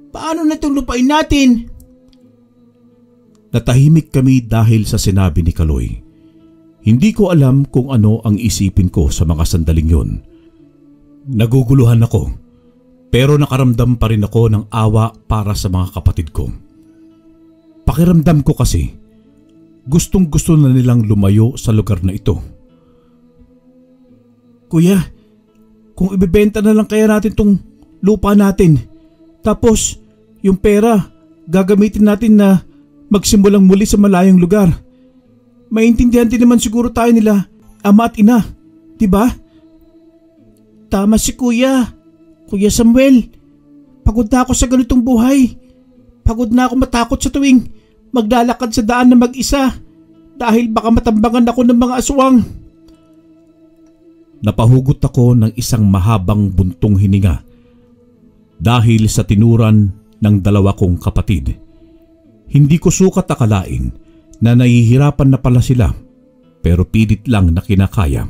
paano na itong lupain natin? Natahimik kami dahil sa sinabi ni Kaloy. Hindi ko alam kung ano ang isipin ko sa mga sandaling yon. Naguguluhan ako, pero nakaramdam pa rin ako ng awa para sa mga kapatid ko. Pakiramdam ko kasi, gustong gusto na nilang lumayo sa lugar na ito. Kuya, kung ibebenta na lang kaya natin tong lupa natin, tapos yung pera gagamitin natin na magsimulang muli sa malayong lugar. Maintindihan din naman siguro tayo nila, ama at ina, diba? Tama si Kuya. Kuya Samuel, pagod na ako sa ganitong buhay. Pagod na ako matakot sa tuwing maglalakad sa daan na mag-isa dahil baka matambangan ako ng mga aswang. Napahugot ako ng isang mahabang buntong hininga dahil sa tinuran ng dalawa kong kapatid. Hindi ko sukat akalain na nahihirapan na pala sila, pero pilit lang na kinakaya.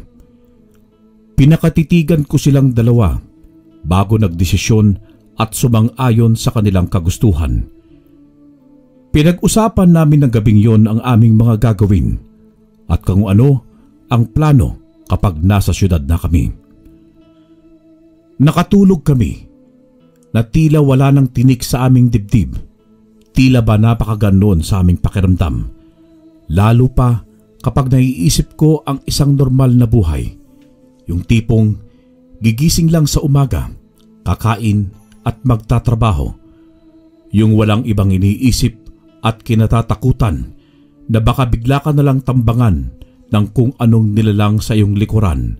Pinakatitigan ko silang dalawa bago nagdesisyon at sumang-ayon sa kanilang kagustuhan. Pinag-usapan namin ng gabing yon ang aming mga gagawin at kung ano ang plano kapag nasa syudad na kami. Nakatulog kami na tila wala nang tinik sa aming dibdib. Tila ba napakaganoon sa aming pakiramdam. Lalo pa kapag naiisip ko ang isang normal na buhay. Yung tipong gigising lang sa umaga, kakain at magtatrabaho. Yung walang ibang iniisip at kinatatakutan na baka bigla ka na lang tambangan ng kung anong nilalang sa iyong likuran.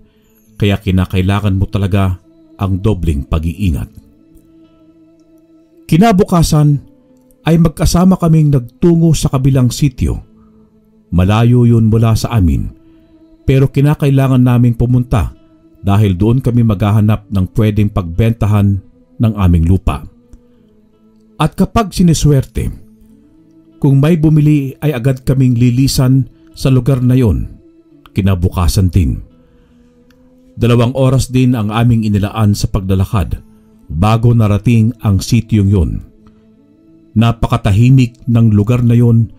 Kaya kinakailangan mo talaga ang dobling pag-iingat. Kinabukasan ay magkasama kaming nagtungo sa kabilang sitio. Malayo yun mula sa amin, pero kinakailangan naming pumunta dahil doon kami maghahanap ng pwedeng pagbentahan ng aming lupa. At kapag sineswerte, kung may bumili ay agad kaming lilisan sa lugar na yon, kinabukasan din. 2 oras din ang aming inilaan sa paglalakad bago narating ang sityong yon. Napakatahimik ng lugar na yon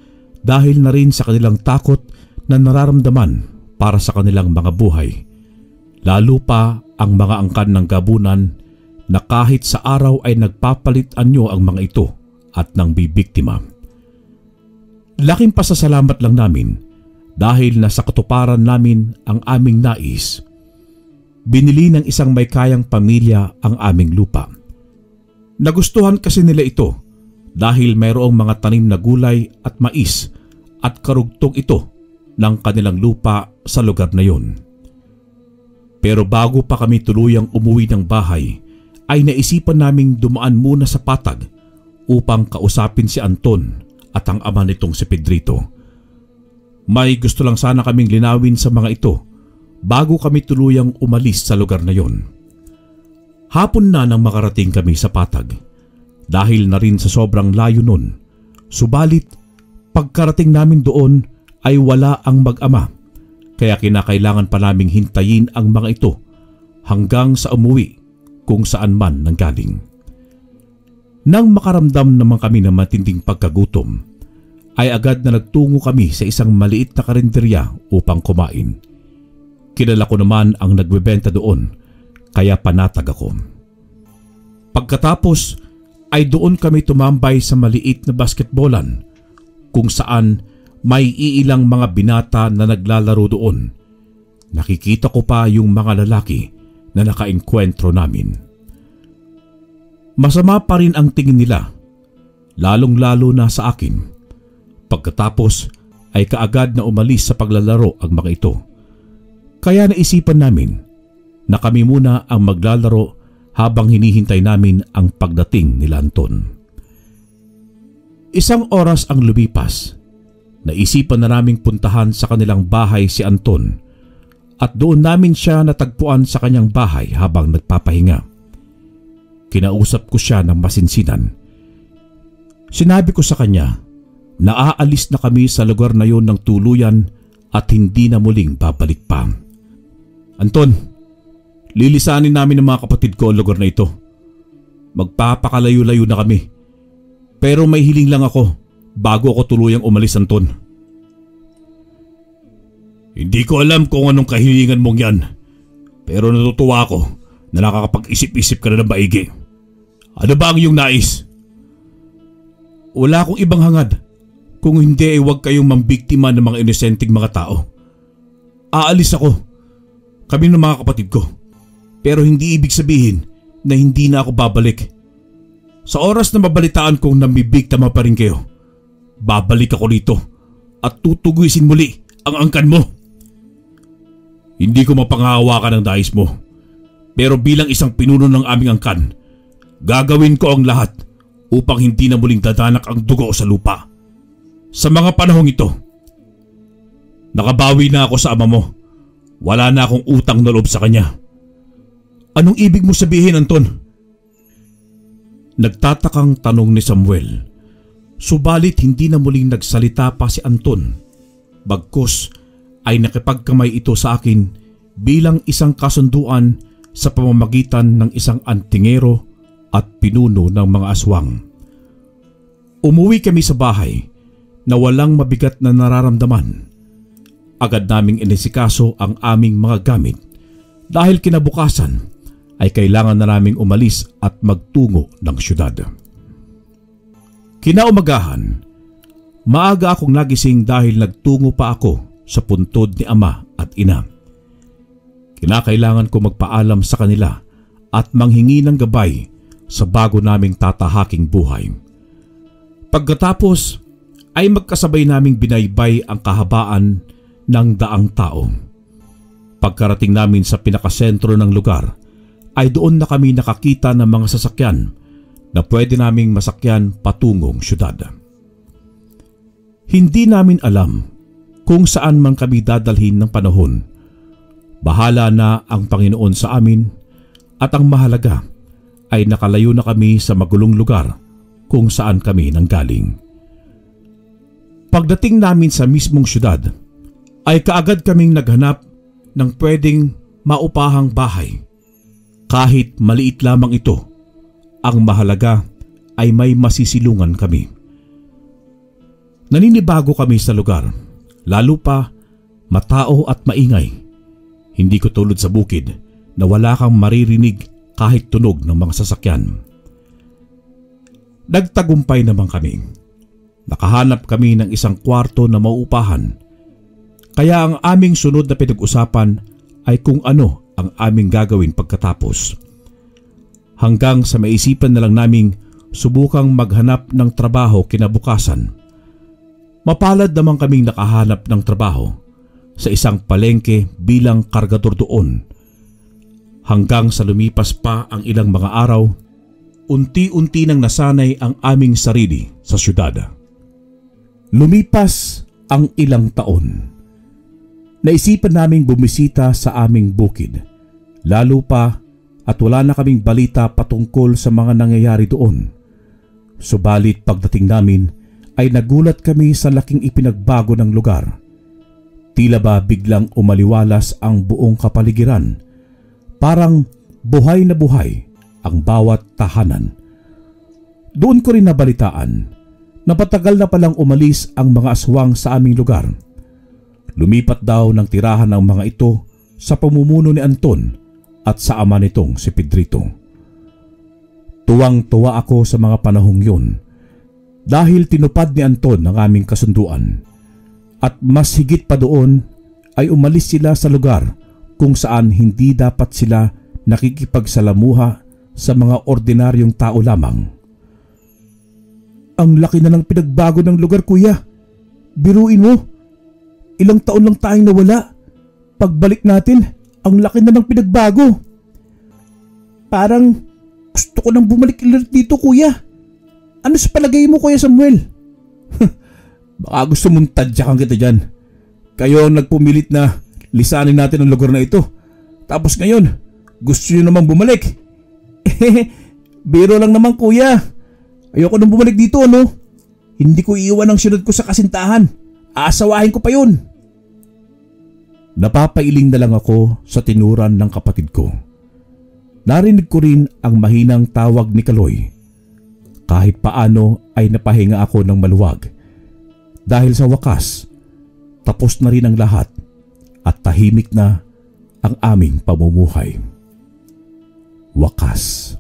dahil na rin sa kanilang takot na nararamdaman para sa kanilang mga buhay. Lalo pa ang mga angkan ng gabunan na kahit sa araw ay nagpapalit anyo ang mga ito at nang bibiktima. Laking pasasalamat lang namin dahil nasa katuparan namin ang aming nais. Binili ng isang may kayang pamilya ang aming lupa. Nagustuhan kasi nila ito dahil mayroong mga tanim na gulay at mais at karugtong ito ng kanilang lupa sa lugar na yon. Pero bago pa kami tuluyang umuwi ng bahay, ay naisipan naming dumaan muna sa patag upang kausapin si Anton at ang ama nitong si Pedrito. May gusto lang sana kaming linawin sa mga ito bago kami tuluyang umalis sa lugar na yon. Hapon na nang makarating kami sa patag dahil na rin sa sobrang layo nun. Subalit pagkarating namin doon ay wala ang mag-ama, kaya kinakailangan pa naming hintayin ang mga ito hanggang sa umuwi kung saan man nanggaling. Nang makaramdam naman kami ng matinding pagkagutom, ay agad na nagtungo kami sa isang maliit na karinderya upang kumain. Kilala ko naman ang nagbebenta doon, kaya panatag ako. Pagkatapos ay doon kami tumambay sa maliit na basketbolan kung saan may iilang mga binata na naglalaro doon. Nakikita ko pa yung mga lalaki na nakaengkwentro namin. Masama pa rin ang tingin nila, lalong-lalo na sa akin. Pagkatapos ay kaagad na umalis sa paglalaro ang mga ito. Kaya naisipan namin na kami muna ang maglalaro habang hinihintay namin ang pagdating nila Anton. Isang oras ang lumipas. Naisipan na naming puntahan sa kanilang bahay si Anton at doon namin siya natagpuan sa kanyang bahay habang nagpapahinga. Kinausap ko siya ng masinsinan. Sinabi ko sa kanya na aalis na kami sa lugar na yon ng tuluyan at hindi na muling babalik pa. Anton, lilisanin namin ng mga kapatid ko ang lugar na ito. Magpapakalayo-layo na kami. Pero may hiling lang ako bago ako tuluyang umalis, Anton. Hindi ko alam kung anong kahilingan mong yan. Pero natutuwa ako na nakakapag-isip-isip ka na ng maigi. Ano ba ang iyong nais? Wala akong ibang hangad. Kung hindi ay huwag kayong mambiktima ng mga inosenteng mga tao. Aalis ako. Kami ng mga kapatid ko. Pero hindi ibig sabihin na hindi na ako babalik. Sa oras na mabalitaan kong namibiktima pa rin kayo, babalik ako rito at tutuguisin muli ang angkan mo. Hindi ko mapanghahawakan ang nais mo. Pero bilang isang pinuno ng aming angkan, gagawin ko ang lahat upang hindi na muling dadanak ang dugo sa lupa. Sa mga panahong ito, nakabawi na ako sa ama mo. Wala na akong utang na loob sa kanya. Anong ibig mo sabihin, Anton? Nagtatakang tanong ni Samuel. Subalit hindi na muling nagsalita pa si Anton. Bagkus ay nakipagkamay ito sa akin bilang isang kasunduan sa pamamagitan ng isang antingero at pinuno ng mga aswang. Umuwi kami sa bahay na walang mabigat na nararamdaman. Agad naming inisikaso ang aming mga gamit dahil kinabukasan ay kailangan na naming umalis at magtungo ng syudad. Kinaumagahan, maaga akong nagising dahil nagtungo pa ako sa puntod ni ama at ina. Kinakailangan ko magpaalam sa kanila at manghingi ng gabay sa bago naming tatahaking buhay. Pagkatapos ay magkasabay naming binaybay ang kahabaan ng daang tao. Pagkarating namin sa pinakasentro ng lugar, ay doon na kami nakakita ng mga sasakyan na pwede naming masakyan patungong syudad. Hindi namin alam kung saan man kami dadalhin ng panahon. Bahala na ang Panginoon sa amin at ang mahalaga ay nakalayo na kami sa magulong lugar kung saan kami nanggaling. Pagdating namin sa mismong syudad, ay kaagad kaming naghanap ng pwedeng maupahang bahay. Kahit maliit lamang ito, ang mahalaga ay may masisilungan kami. Naninibago kami sa lugar, lalo pa matao at maingay. Hindi ko tulad sa bukid na wala kang maririnig kahit tunog ng mga sasakyan. Nagtagumpay naman kami. Nakahanap kami ng isang kwarto na mauupahan. Kaya ang aming sunod na pinag-usapan ay kung ano ang aming gagawin pagkatapos. Hanggang sa maisipan na lang naming subukang maghanap ng trabaho kinabukasan. Mapalad naman kaming nakahanap ng trabaho sa isang palengke bilang kargador doon. Hanggang sa lumipas pa ang ilang mga araw, unti-unti nang nasanay ang aming sarili sa syudad. Lumipas ang ilang taon. Naisipan naming bumisita sa aming bukid, lalo pa at wala na kaming balita patungkol sa mga nangyayari doon. Subalit pagdating namin ay nagulat kami sa laking ipinagbago ng lugar. Tila ba biglang umaliwalas ang buong kapaligiran. Parang buhay na buhay ang bawat tahanan. Doon ko rin nabalitaan na patagal na palang umalis ang mga aswang sa aming lugar. Lumipat daw ng tirahan ng mga ito sa pamumuno ni Anton at sa ama nitong si Pedrito. Tuwang-tuwa ako sa mga panahong yun dahil tinupad ni Anton ang aming kasunduan at mas higit pa doon ay umalis sila sa lugar kung saan hindi dapat sila nakikipagsalamuha sa mga ordinaryong tao lamang. Ang laki na ng pinagbago ng lugar, kuya. Biruin mo, ilang taon lang tayong nawala. Pagbalik natin, ang laki na ng pinagbago. Parang gusto ko nang bumalik ulit dito, kuya. Ano sa palagay mo, Kuya Samuel? Baka gusto mong tadyakan kita dyan. Kayo ang nagpumilit na lisanin natin ang lugar na ito. Tapos ngayon, gusto nyo namang bumalik. Biro lang naman, kuya. Ayoko nang bumalik dito, ano? Hindi ko iiwan ang sunod ko sa kasintahan. Aasawahin ko pa yun. Napapailing na lang ako sa tinuran ng kapatid ko. Narinig ko rin ang mahinang tawag ni Kaloy. Kahit paano ay napahinga ako ng maluwag. Dahil sa wakas, tapos na rin ang lahat at tahimik na ang aming pamumuhay. Wakas.